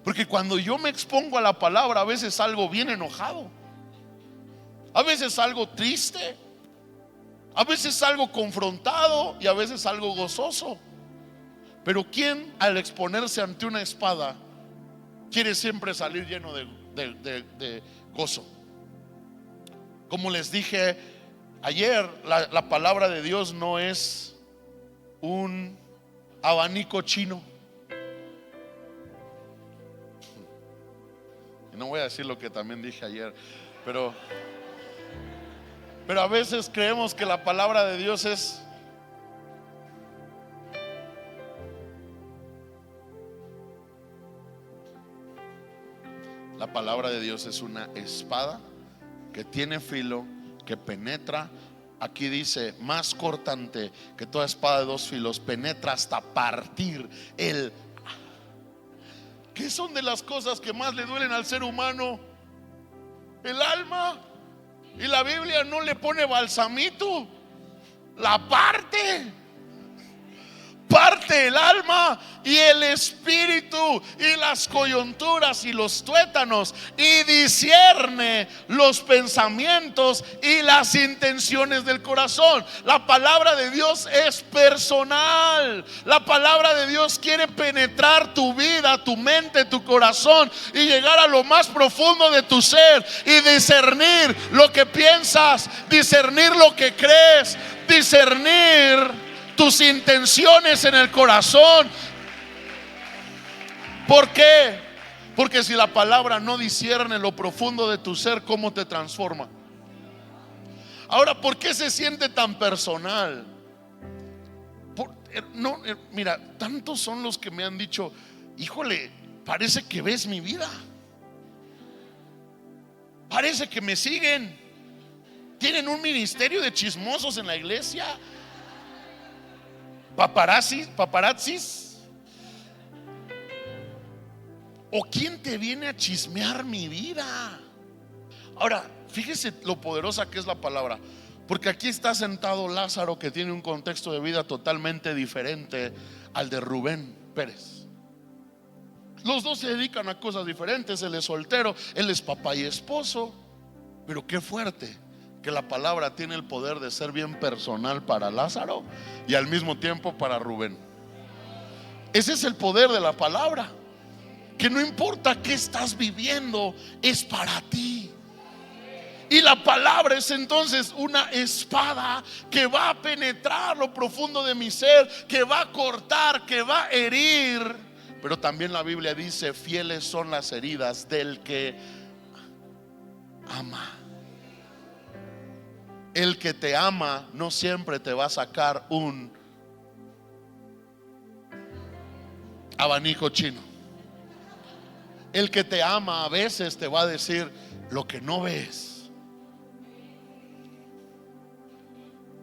porque cuando yo me expongo a la palabra, a veces salgo bien enojado, a veces salgo triste, a veces salgo confrontado y a veces salgo gozoso. Pero ¿quién al exponerse ante una espada quiere siempre salir lleno de gozo? Como les dije ayer, la palabra de Dios no es un abanico chino. Y no voy a decir lo que también dije ayer, pero a veces creemos que la palabra de Dios es la palabra de Dios es una espada que tiene filo, que penetra. Aquí dice, más cortante que toda espada de dos filos, penetra hasta partir el... ¿Qué son de las cosas que más le duelen al ser humano? El alma. Y la Biblia no le pone balsamito, la parte el alma y el espíritu y las coyunturas y los tuétanos, y discierne los pensamientos y las intenciones del corazón. La palabra de Dios es personal. La palabra de Dios quiere penetrar tu vida, tu mente, tu corazón y llegar a lo más profundo de tu ser y discernir lo que piensas, discernir lo que crees, discernir tus intenciones en el corazón. ¿Por qué? Porque si la palabra no discierne lo profundo de tu ser, ¿cómo te transforma? Ahora, ¿por qué se siente tan personal? Mira, tantos son los que me han dicho, híjole, parece que ves mi vida, parece que me siguen, tienen un ministerio de chismosos en la iglesia, paparazzis. ¿O quién te viene a chismear mi vida? Ahora, fíjese lo poderosa que es la palabra, porque aquí está sentado Lázaro, que tiene un contexto de vida totalmente diferente al de Rubén Pérez. Los dos se dedican a cosas diferentes. Él es soltero, él es papá y esposo. Pero qué fuerte que la palabra tiene el poder de ser bien personal para Lázaro y al mismo tiempo para Rubén. Ese es el poder de la palabra, que no importa qué estás viviendo, es para ti. Y la palabra es entonces una espada que va a penetrar lo profundo de mi ser, que va a cortar, que va a herir. Pero también la Biblia dice, fieles son las heridas del que ama. El que te ama no siempre te va a sacar un abanico chino. El que te ama a veces te va a decir lo que no ves.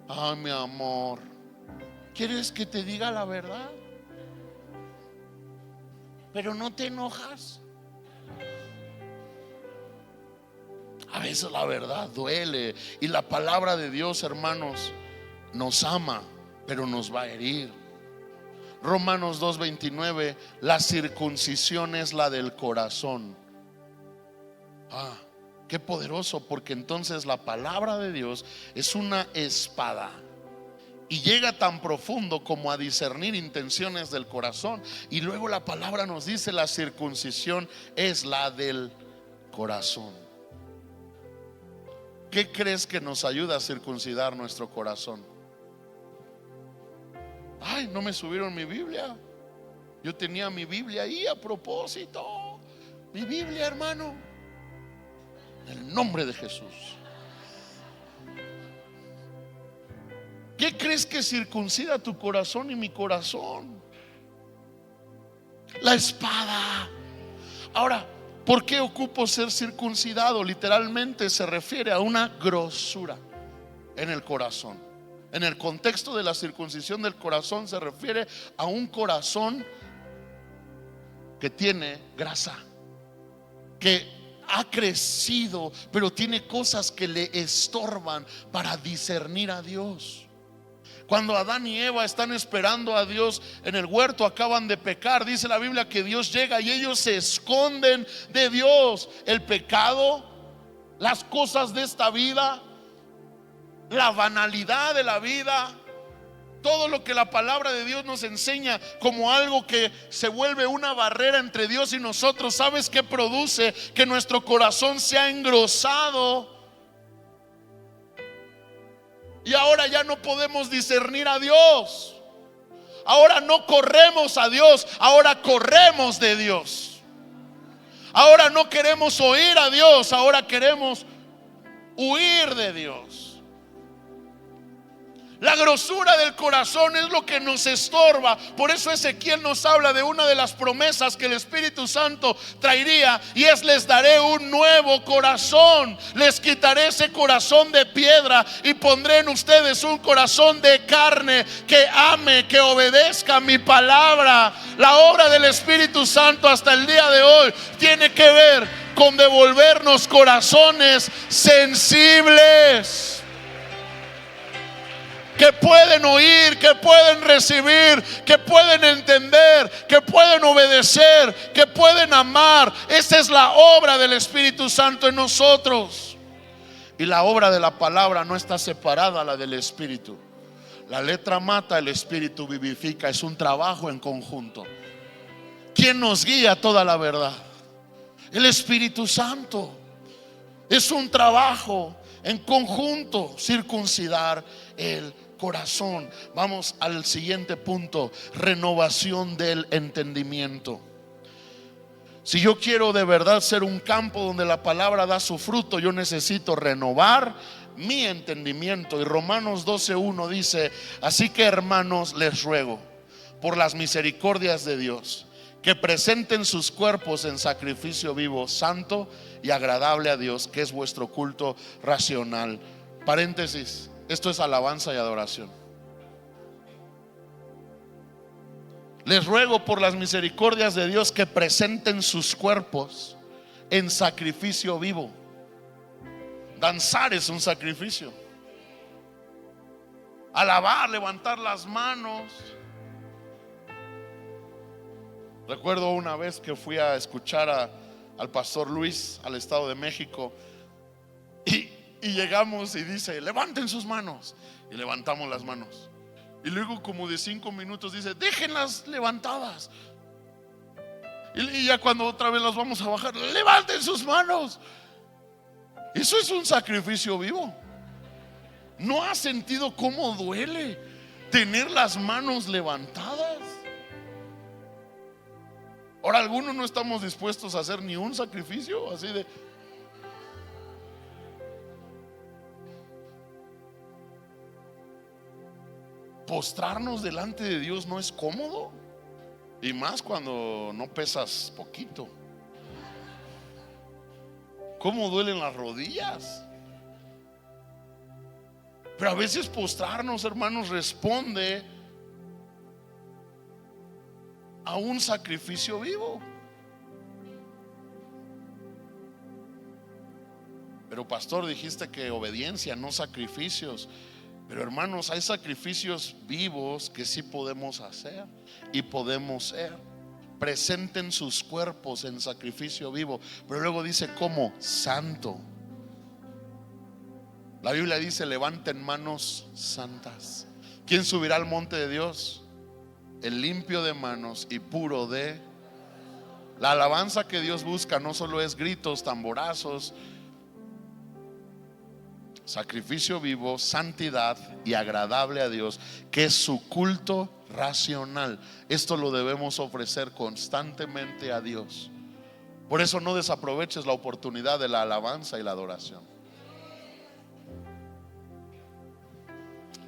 Ay, mi amor, ¿quieres que te diga la verdad? Pero no te enojas. A veces la verdad duele. Y la palabra de Dios, hermanos, nos ama, pero nos va a herir. Romanos 2:29, la circuncisión es la del corazón. Qué poderoso, porque entonces la palabra de Dios es una espada y llega tan profundo como a discernir intenciones del corazón. Y luego la palabra nos dice, la circuncisión es la del corazón. ¿qué crees que nos ayuda a circuncidar nuestro corazón? Ay, no me subieron mi Biblia. Yo tenía mi Biblia ahí a propósito. Mi Biblia, hermano. En el nombre de Jesús. ¿Qué crees que circuncida tu corazón y mi corazón? La espada. Ahora, ¿por qué ocupo ser circuncidado? Literalmente se refiere a una grosura en el corazón. En el contexto de la circuncisión del corazón se refiere a un corazón que tiene grasa, que ha crecido, pero tiene cosas que le estorban para discernir a Dios. Cuando Adán y Eva están esperando a Dios en el huerto, acaban de pecar. Dice la Biblia que Dios llega y ellos se esconden de Dios. El pecado, las cosas de esta vida, la banalidad de la vida, todo lo que la palabra de Dios nos enseña como algo que se vuelve una barrera entre Dios y nosotros. ¿Sabes qué produce? Que nuestro corazón se ha engrosado. Y ahora ya no podemos discernir a Dios. Ahora no corremos a Dios, ahora corremos de Dios. Ahora no queremos oír a Dios, ahora queremos huir de Dios. La grosura del corazón es lo que nos estorba. Por eso Ezequiel nos habla de una de las promesas que el Espíritu Santo traería, y es: les daré un nuevo corazón. Les quitaré ese corazón de piedra y pondré en ustedes un corazón de carne, que ame, que obedezca mi palabra. La obra del Espíritu Santo hasta el día de hoy tiene que ver con devolvernos corazones sensibles, que pueden oír, que pueden recibir, que pueden entender, que pueden obedecer, que pueden amar. Esa es la obra del Espíritu Santo en nosotros. Y la obra de la palabra no está separada a la del Espíritu. La letra mata, el Espíritu vivifica. Es un trabajo en conjunto. ¿Quién nos guía a toda la verdad? El Espíritu Santo. Es un trabajo en conjunto, circuncidar el corazón. Vamos al siguiente punto: renovación del entendimiento. Si yo quiero de verdad ser un campo donde la palabra da su fruto, yo necesito renovar mi entendimiento. Y Romanos 12:1 dice: así que, hermanos, les ruego por las misericordias de Dios, que presenten sus cuerpos en sacrificio vivo, santo y agradable a Dios, que es vuestro culto racional. Paréntesis: esto es alabanza y adoración. Les ruego por las misericordias de Dios que presenten sus cuerpos en sacrificio vivo. Danzar es un sacrificio. Alabar, levantar las manos. Recuerdo una vez que fui a escuchar al pastor Luis al Estado de México, y llegamos y dice: levanten sus manos. Y levantamos las manos. Y luego, como de 5 minutos, dice: déjenlas levantadas. Y ya cuando otra vez las vamos a bajar: levanten sus manos. Eso es un sacrificio vivo. ¿No has sentido cómo duele tener las manos levantadas? Ahora, algunos no estamos dispuestos a hacer ni un sacrificio así de... Postrarnos delante de Dios no es cómodo, y más cuando no pesas poquito. ¿Cómo duelen las rodillas? Pero a veces postrarnos, hermanos, responde a un sacrificio vivo. Pero pastor, dijiste que obediencia, no sacrificios. Pero hermanos, hay sacrificios vivos que sí podemos hacer y podemos ser. Presenten sus cuerpos en sacrificio vivo. Pero luego dice: como santo. La Biblia dice: levanten manos santas. ¿Quién subirá al monte de Dios? El limpio de manos y puro de... La alabanza que Dios busca no solo es gritos, tamborazos. sacrificio vivo, santidad y agradable a Dios, que es su culto racional. Esto lo debemos ofrecer constantemente a Dios. Por eso no desaproveches la oportunidad de la alabanza y la adoración.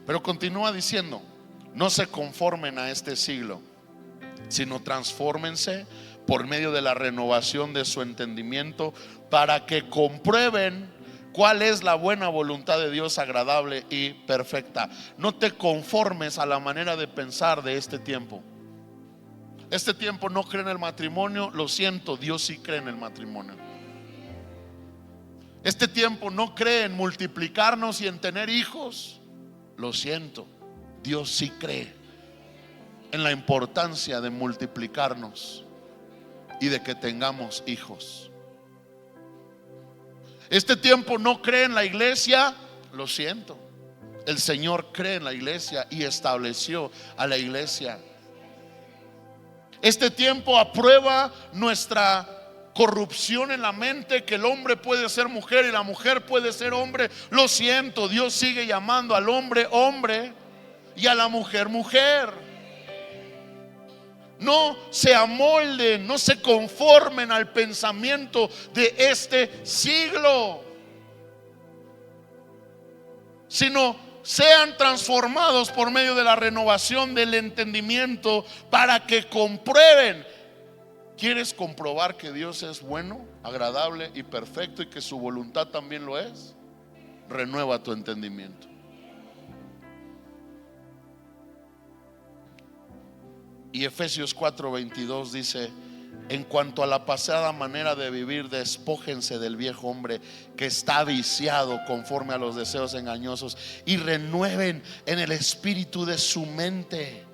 Pero continúa diciendo: no se conformen a este siglo, sino transfórmense por medio de la renovación de su entendimiento, para que comprueben cuál es la buena voluntad de Dios, agradable y perfecta. No te conformes a la manera de pensar de este tiempo. Este tiempo no cree en el matrimonio. Lo siento, Dios sí cree en el matrimonio. Este tiempo no cree en multiplicarnos y en tener hijos. Lo siento, Dios sí cree en la importancia de multiplicarnos y de que tengamos hijos. Este tiempo no cree en la iglesia. Lo siento, el Señor cree en la iglesia y estableció a la iglesia. Este tiempo aprueba nuestra corrupción en la mente, que el hombre puede ser mujer y la mujer puede ser hombre. Lo siento, Dios sigue llamando al hombre hombre y a la mujer mujer. No se amolden, no se conformen al pensamiento de este siglo, sino sean transformados por medio de la renovación del entendimiento, para que comprueben. ¿Quieres comprobar que Dios es bueno, agradable y perfecto, y que su voluntad también lo es? Renueva tu entendimiento. Y Efesios 4:22 dice: en cuanto a la pasada manera de vivir, despójense del viejo hombre que está viciado conforme a los deseos engañosos, y renueven en el espíritu de su mente,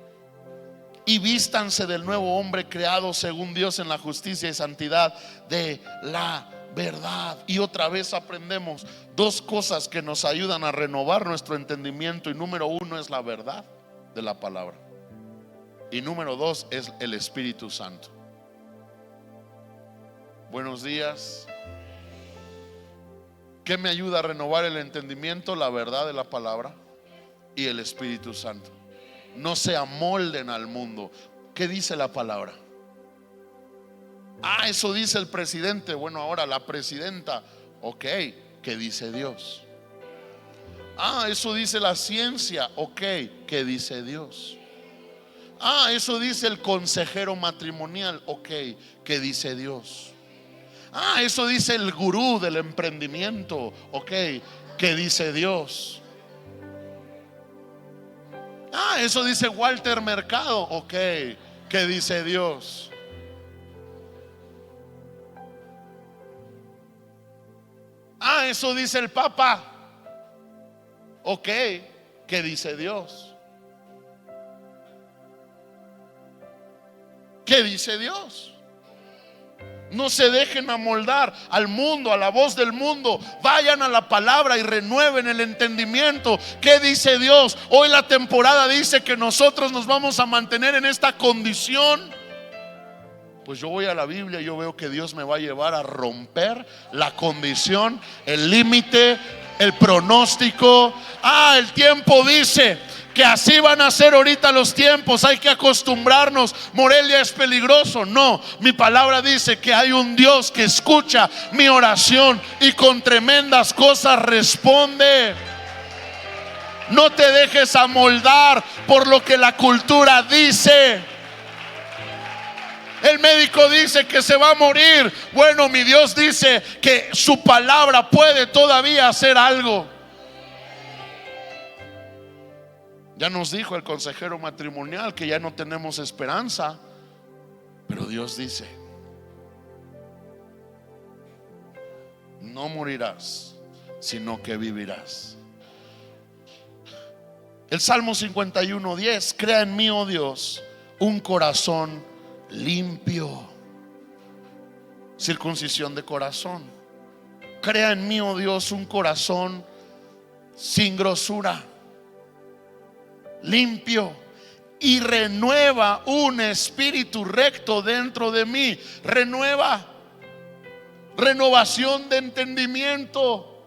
y vístanse del nuevo hombre creado según Dios en la justicia y santidad de la verdad. Y otra vez aprendemos dos cosas que nos ayudan a renovar nuestro entendimiento. Y número uno es la verdad de la palabra, y número dos es el Espíritu Santo. Buenos días. ¿Qué me ayuda a renovar el entendimiento? La verdad de la palabra y el Espíritu Santo. No se amolden al mundo. ¿Qué dice la palabra? Eso dice el presidente. Bueno, ahora la presidenta. Ok, ¿qué dice Dios? Eso dice la ciencia. Ok, ¿qué dice Dios? Eso dice el consejero matrimonial. Ok, ¿qué dice Dios? Eso dice el gurú del emprendimiento. Ok, ¿qué dice Dios? Eso dice Walter Mercado. Ok, ¿qué dice Dios? Eso dice el Papa. Ok, ¿qué dice Dios? ¿Qué dice Dios? No se dejen amoldar al mundo, a la voz del mundo. Vayan a la palabra y renueven el entendimiento. ¿Qué dice Dios? Hoy la temporada dice que nosotros nos vamos a mantener en esta condición. Pues yo voy a la Biblia y yo veo que Dios me va a llevar a romper la condición, el límite, el pronóstico. El tiempo dice que así van a ser ahorita los tiempos. Hay que acostumbrarnos. Morelia es peligroso. No, mi palabra dice que hay un Dios que escucha mi oración y con tremendas cosas responde. No te dejes amoldar por lo que la cultura dice. El médico dice que se va a morir. Bueno, mi Dios dice que su palabra puede todavía hacer algo. Ya nos dijo el consejero matrimonial que ya no tenemos esperanza, pero Dios dice: no morirás, sino que vivirás. El Salmo 51:10: crea en mí, oh Dios, un corazón limpio. Circuncisión de corazón. Crea en mí, oh Dios, un corazón sin grosura, limpio, y renueva un espíritu recto dentro de mí. Renovación de entendimiento.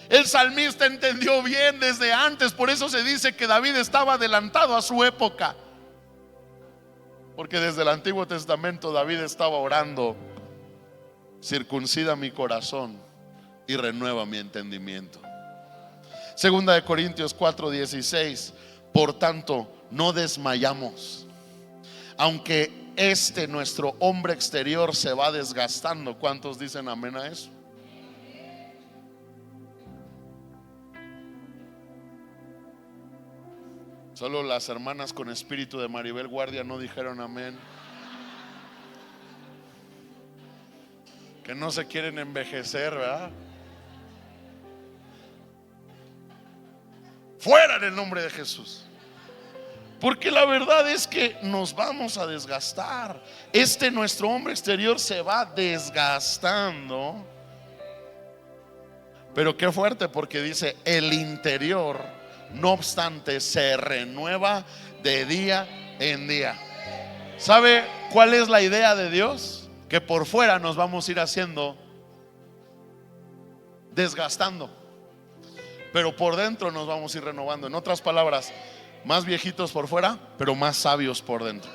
El salmista entendió bien desde antes. Por eso se dice que David estaba adelantado a su época, porque desde el Antiguo Testamento David estaba orando: circuncida mi corazón y renueva mi entendimiento. Segunda de Corintios 4:16. Por tanto, no desmayamos, aunque nuestro hombre exterior se va desgastando. ¿Cuántos dicen amén a eso? Solo las hermanas con espíritu de Maribel Guardia no dijeron amén. Que no se quieren envejecer, ¿verdad? Fuera en el nombre de Jesús. Porque la verdad es que nos vamos a desgastar. Nuestro hombre exterior se va desgastando. Pero qué fuerte, porque dice: el interior, no obstante, se renueva de día en día. ¿Sabe cuál es la idea de Dios? Que por fuera nos vamos a ir haciendo, desgastando, pero por dentro nos vamos a ir renovando. En otras palabras, más viejitos por fuera, pero más sabios por dentro.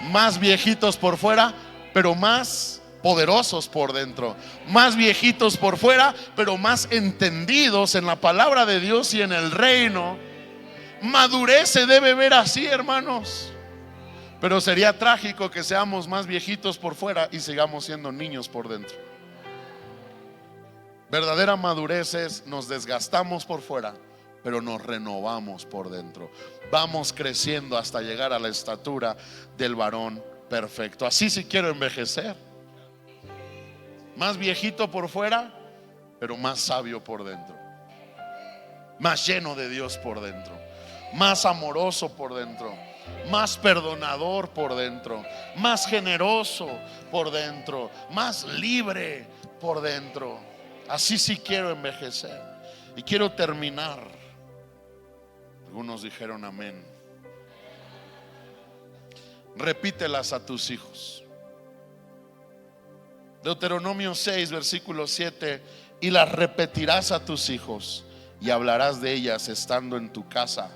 Más viejitos por fuera, pero más poderosos por dentro. Más viejitos por fuera, pero más entendidos en la palabra de Dios y en el reino. Madurez se debe ver así, hermanos. Pero sería trágico que seamos más viejitos por fuera y sigamos siendo niños por dentro. Verdadera madurez es: nos desgastamos por fuera, pero nos renovamos por dentro. Vamos creciendo hasta llegar a la estatura del varón perfecto. Así si quiero envejecer. Más viejito por fuera, pero más sabio por dentro. Más lleno de Dios por dentro. Más amoroso por dentro. Más perdonador por dentro. Más generoso por dentro. Más libre por dentro. Así sí quiero envejecer. Y quiero terminar. Algunos dijeron amén. Repítelas a tus hijos. Deuteronomio 6, versículo 7. Y las repetirás a tus hijos, y hablarás de ellas estando en tu casa,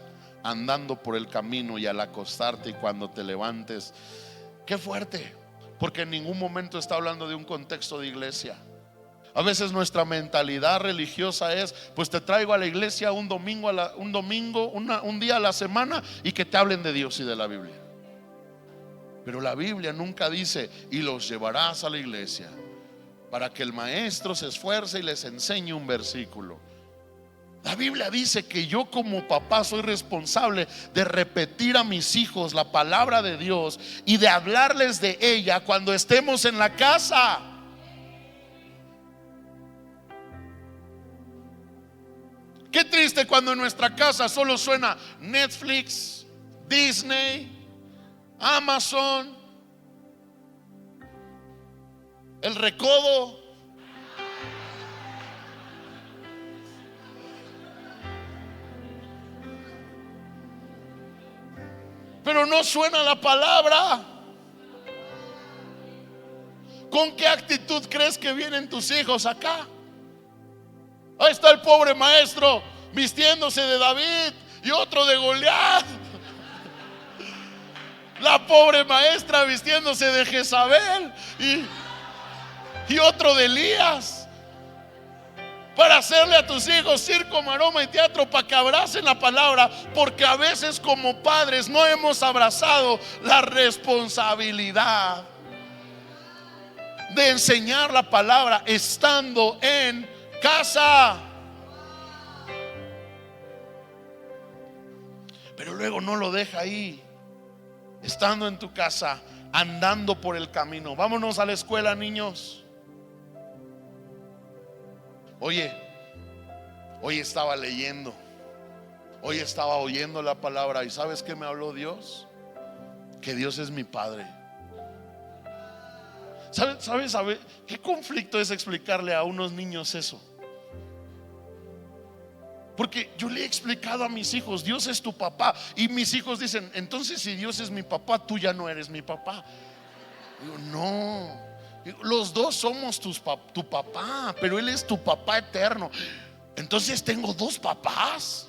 andando por el camino, y al acostarte y cuando te levantes. Qué fuerte, porque en ningún momento está hablando de un contexto de iglesia. A veces nuestra mentalidad religiosa es: pues te traigo a la iglesia un día a la semana, y que te hablen de Dios y de la Biblia. Pero la Biblia nunca dice: y los llevarás a la iglesia para que el maestro se esfuerce y les enseñe un versículo. La Biblia dice que yo como papá soy responsable de repetir a mis hijos la palabra de Dios y de hablarles de ella cuando estemos en la casa. Qué triste cuando en nuestra casa solo suena Netflix, Disney, Amazon, El Recodo. Pero no suena la palabra. ¿Con qué actitud crees que vienen tus hijos acá? Ahí está el pobre maestro vistiéndose de David y otro de Goliat. La pobre maestra vistiéndose de Jezabel y otro de Elías. Para hacerle a tus hijos circo, maroma y teatro, para que abracen la palabra. Porque a veces como padres no hemos abrazado la responsabilidad de enseñar la palabra estando en casa. Pero luego no lo deja ahí. Estando en tu casa, andando por el camino. Vámonos a la escuela, niños. Oye, hoy estaba leyendo, hoy estaba oyendo la palabra. ¿Y sabes qué me habló Dios? Que Dios es mi Padre. ¿Sabes qué conflicto es explicarle a unos niños eso? Porque yo le he explicado a mis hijos: Dios es tu papá. Y mis hijos dicen: entonces si Dios es mi papá, tú ya no eres mi papá. Digo, no. Los dos somos tu papá, pero Él es tu papá eterno. Entonces tengo dos papás.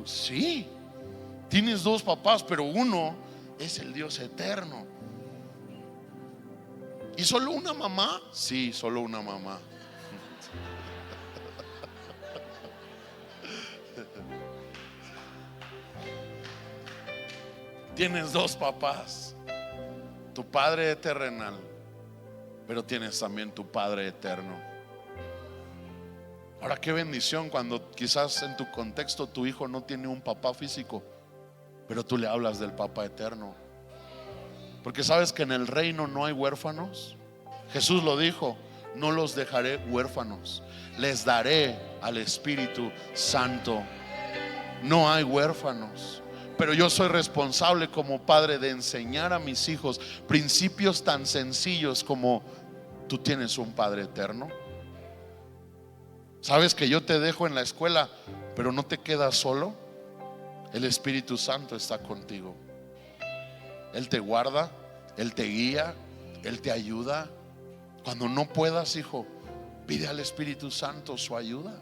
Sí, tienes dos papás, pero uno es el Dios eterno. ¿Y solo una mamá? Sí, solo una mamá. Tienes dos papás, tu padre terrenal, pero tienes también tu Padre eterno. Ahora, qué bendición cuando quizás en tu contexto tu hijo no tiene un papá físico, pero tú le hablas del Papá eterno. Porque sabes que en el reino no hay huérfanos. Jesús lo dijo: no los dejaré huérfanos, les daré al Espíritu Santo. No hay huérfanos. Pero yo soy responsable como padre de enseñar a mis hijos principios tan sencillos como: tú tienes un Padre eterno. Sabes que yo te dejo en la escuela, pero no te quedas solo. El Espíritu Santo está contigo. Él te guarda, Él te guía, Él te ayuda. Cuando no puedas, hijo, pide al Espíritu Santo su ayuda.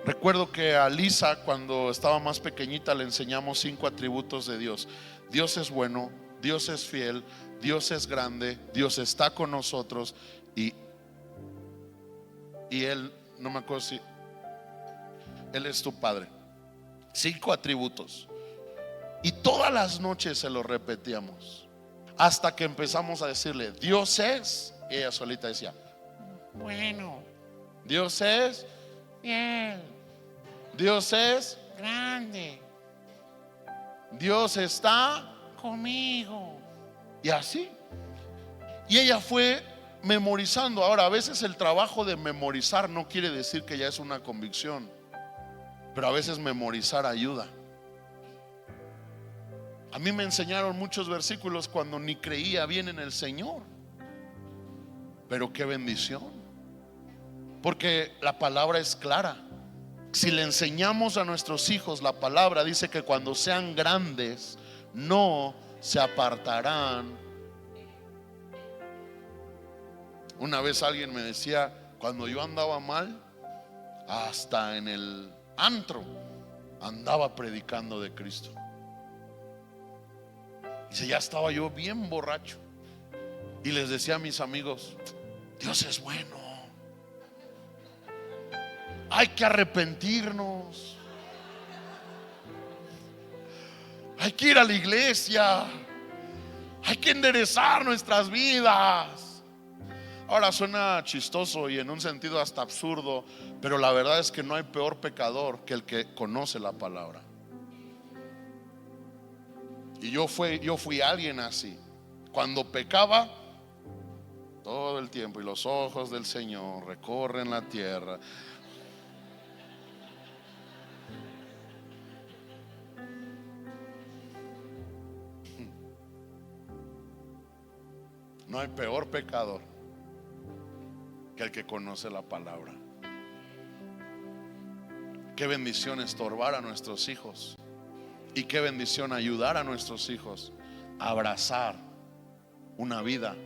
Recuerdo que a Lisa, cuando estaba más pequeñita, le enseñamos 5 atributos de Dios. Dios es bueno, Dios es fiel, Dios es grande, Dios está con nosotros y Él, no me acuerdo si Él es tu Padre. 5 atributos. Y todas las noches se lo repetíamos, hasta que empezamos a decirle: Dios es. Y ella solita decía: bueno. Dios es fiel, Dios es grande, Dios está conmigo. Y así. Y ella fue memorizando. Ahora, a veces el trabajo de memorizar no quiere decir que ya es una convicción, pero a veces memorizar ayuda. A mí me enseñaron muchos versículos cuando ni creía bien en el Señor. Pero qué bendición, porque la palabra es clara. Si le enseñamos a nuestros hijos la palabra, dice que cuando sean grandes no se apartarán. Una vez alguien me decía: cuando yo andaba mal, hasta en el antro andaba predicando de Cristo. Dice: ya estaba yo bien borracho y les decía a mis amigos: Dios es bueno, hay que arrepentirnos, hay que ir a la iglesia, hay que enderezar nuestras vidas. Ahora suena chistoso y en un sentido hasta absurdo, pero la verdad es que no hay peor pecador que el que conoce la palabra. Y yo fui alguien así. Cuando pecaba todo el tiempo, y los ojos del Señor recorren la tierra. No hay peor pecador que el que conoce la palabra. Qué bendición estorbar a nuestros hijos, y qué bendición ayudar a nuestros hijos a abrazar una vida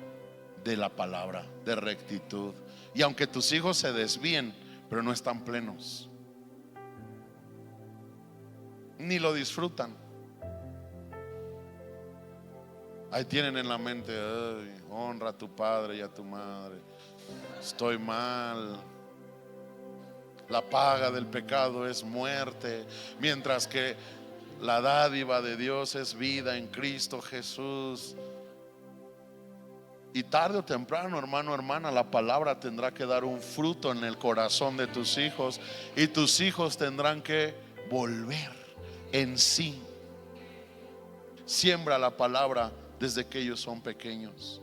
de la palabra, de rectitud. Y aunque tus hijos se desvíen, pero no están plenos, ni lo disfrutan, ahí tienen en la mente: ay, honra a tu padre y a tu madre. Estoy mal. La paga del pecado es muerte, mientras que la dádiva de Dios es vida en Cristo Jesús. Y tarde o temprano, hermano, hermana, la palabra tendrá que dar un fruto en el corazón de tus hijos, y tus hijos tendrán que volver en sí. Siembra la palabra desde que ellos son pequeños.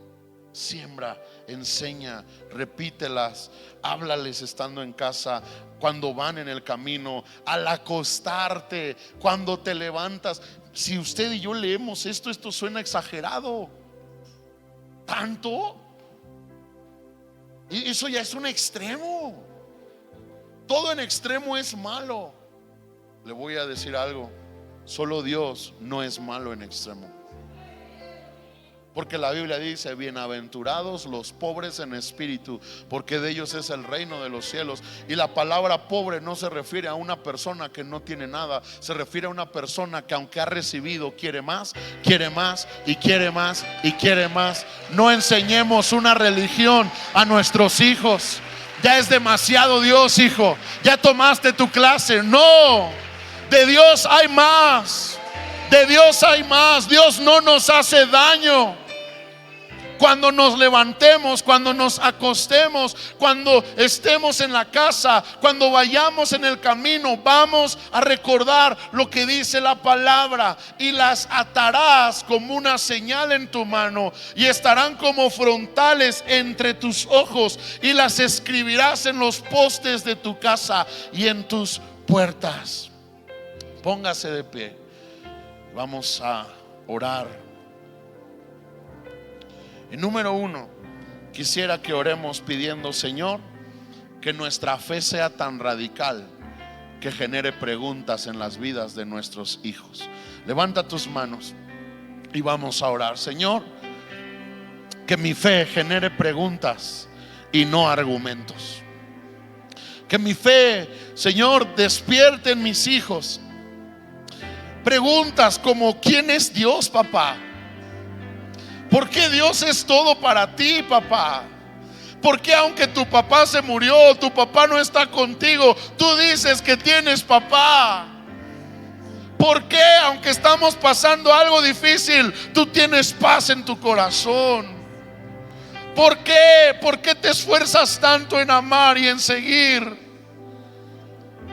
Siembra, enseña, repítelas, háblales estando en casa, cuando van en el camino, al acostarte, cuando te levantas. Si usted y yo leemos esto suena exagerado. ¿Tanto? Y eso ya es un extremo. Todo en extremo es malo. Le voy a decir algo: solo Dios no es malo en extremo. Porque la Biblia dice: bienaventurados los pobres en espíritu, porque de ellos es el reino de los cielos. Y la palabra pobre no se refiere a una persona que no tiene nada, se refiere a una persona que, aunque ha recibido, quiere más, quiere más y quiere más y quiere más. No enseñemos una religión a nuestros hijos. Ya es demasiado Dios, hijo. Ya tomaste tu clase. No, de Dios hay más. De Dios hay más. Dios no nos hace daño. Cuando nos levantemos, cuando nos acostemos, cuando estemos en la casa, cuando vayamos en el camino, vamos a recordar lo que dice la palabra: y las atarás como una señal en tu mano, y estarán como frontales entre tus ojos, y las escribirás en los postes de tu casa y en tus puertas. Póngase de pie. Vamos a orar. Y número 1, quisiera que oremos pidiendo: Señor, que nuestra fe sea tan radical que genere preguntas en las vidas de nuestros hijos. Levanta tus manos y vamos a orar. Señor, que mi fe genere preguntas y no argumentos. Que mi fe, Señor, despierte en mis hijos preguntas como: ¿quién es Dios, papá? ¿Por qué Dios es todo para ti, papá? ¿Por qué, aunque tu papá se murió, tu papá no está contigo, tú dices que tienes papá? ¿Por qué, aunque estamos pasando algo difícil, tú tienes paz en tu corazón? ¿Por qué? ¿Por qué te esfuerzas tanto en amar y en seguir?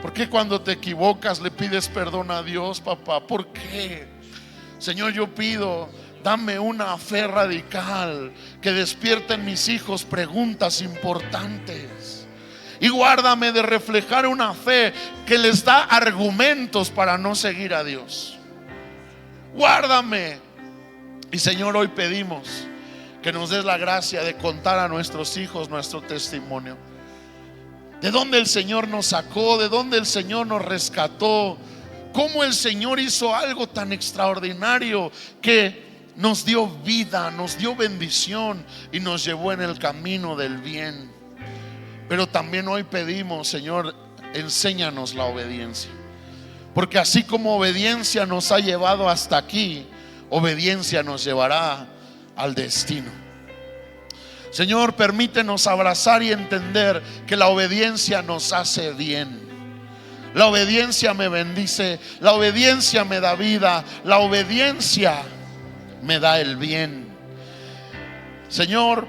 ¿Por qué cuando te equivocas le pides perdón a Dios, papá? ¿Por qué? Señor, yo pido: dame una fe radical que despierte en mis hijos preguntas importantes. Y guárdame de reflejar una fe que les da argumentos para no seguir a Dios. Guárdame. Y Señor, hoy pedimos que nos des la gracia de contar a nuestros hijos nuestro testimonio. De dónde el Señor nos sacó, de dónde el Señor nos rescató. Cómo el Señor hizo algo tan extraordinario que nos dio vida, nos dio bendición y nos llevó en el camino del bien. Pero también hoy pedimos: Señor, enséñanos la obediencia, porque así como obediencia nos ha llevado hasta aquí, obediencia nos llevará al destino. Señor, permítenos abrazar y entender que la obediencia nos hace bien. La obediencia me bendice, la obediencia me da vida, la obediencia me da el bien. Señor,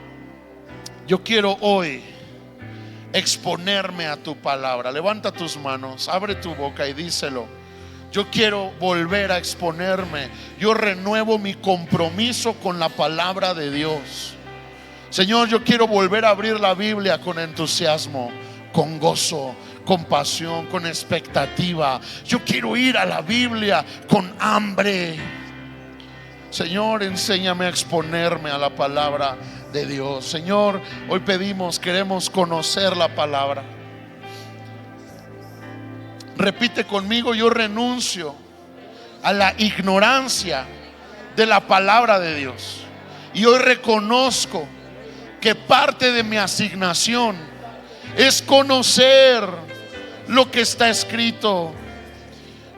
yo quiero hoy exponerme a tu palabra. Levanta tus manos, abre tu boca y díselo: yo quiero volver a exponerme. Yo renuevo mi compromiso con la palabra de Dios. Señor, yo quiero volver a abrir la Biblia con entusiasmo, con gozo, con pasión, con expectativa. Yo quiero ir a la Biblia con hambre. Señor, enséñame a exponerme a la palabra de Dios. Señor, hoy pedimos, queremos conocer la palabra. Repite conmigo: yo renuncio a la ignorancia de la palabra de Dios. Y hoy reconozco que parte de mi asignación es conocer lo que está escrito.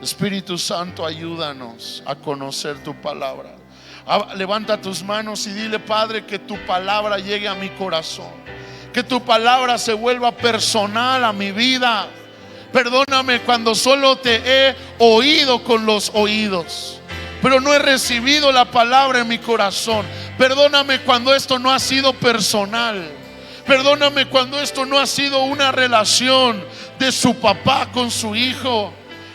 Espíritu Santo, ayúdanos a conocer tu palabra. Levanta tus manos y dile: Padre, que tu palabra llegue a mi corazón, que tu palabra se vuelva personal a mi vida. Perdóname cuando solo te he oído con los oídos, pero no he recibido la palabra en mi corazón. Perdóname cuando esto no ha sido personal. Perdóname cuando esto no ha sido una relación de su papá con su hijo,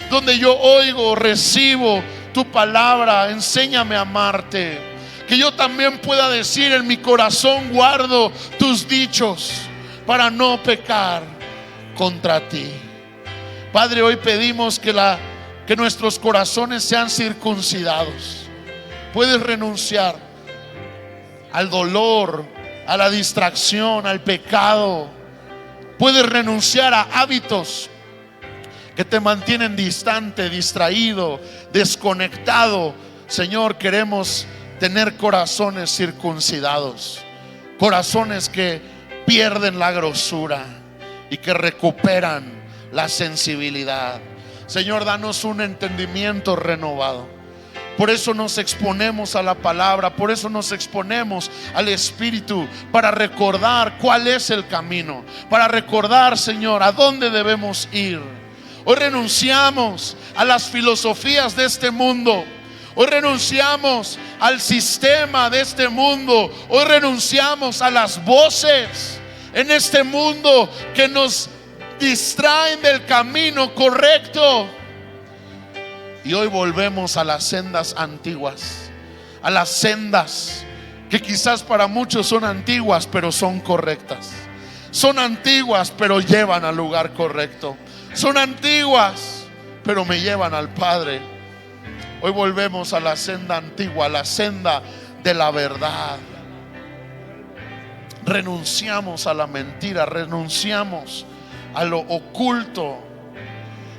donde yo oigo, recibo tu palabra. Enséñame a amarte, que yo también pueda decir: en mi corazón guardo tus dichos para no pecar contra ti. Padre, hoy pedimos que nuestros corazones sean circuncidados. Puedes renunciar al dolor, a la distracción, al pecado. Puedes renunciar a hábitos que te mantienen distante, distraído, desconectado. Señor, queremos tener corazones circuncidados, corazones que pierden la grosura y que recuperan la sensibilidad. Señor, danos un entendimiento renovado. Por eso nos exponemos a la palabra, por eso nos exponemos al Espíritu, para recordar cuál es el camino, para recordar, Señor, a dónde debemos ir. Hoy renunciamos a las filosofías de este mundo. Hoy renunciamos al sistema de este mundo. Hoy renunciamos a las voces en este mundo que nos distraen del camino correcto. Y hoy volvemos a las sendas antiguas, a las sendas que quizás para muchos son antiguas, pero son correctas. Son antiguas, pero llevan al lugar correcto. Son antiguas, pero me llevan al Padre. Hoy volvemos a la senda antigua, a la senda de la verdad. Renunciamos a la mentira, renunciamos a lo oculto.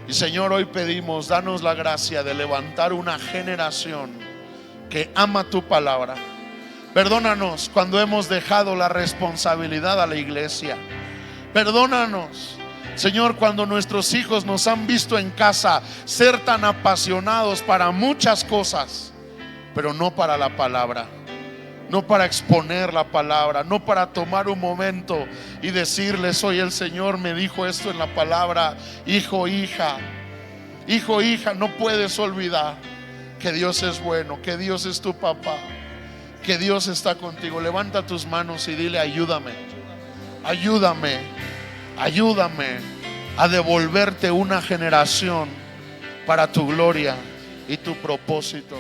Y Señor, hoy pedimos, danos la gracia de levantar una generación que ama tu palabra. Perdónanos cuando hemos dejado la responsabilidad a la iglesia. Perdónanos, Señor, cuando nuestros hijos nos han visto en casa ser tan apasionados para muchas cosas, pero no para la palabra, no para exponer la palabra, no para tomar un momento y decirles: hoy el Señor me dijo esto en la palabra. Hijo, hija, no puedes olvidar que Dios es bueno, que Dios es tu papá, que Dios está contigo. Levanta tus manos y dile: ayúdame, ayúdame, ayúdame a devolverte una generación para tu gloria y tu propósito.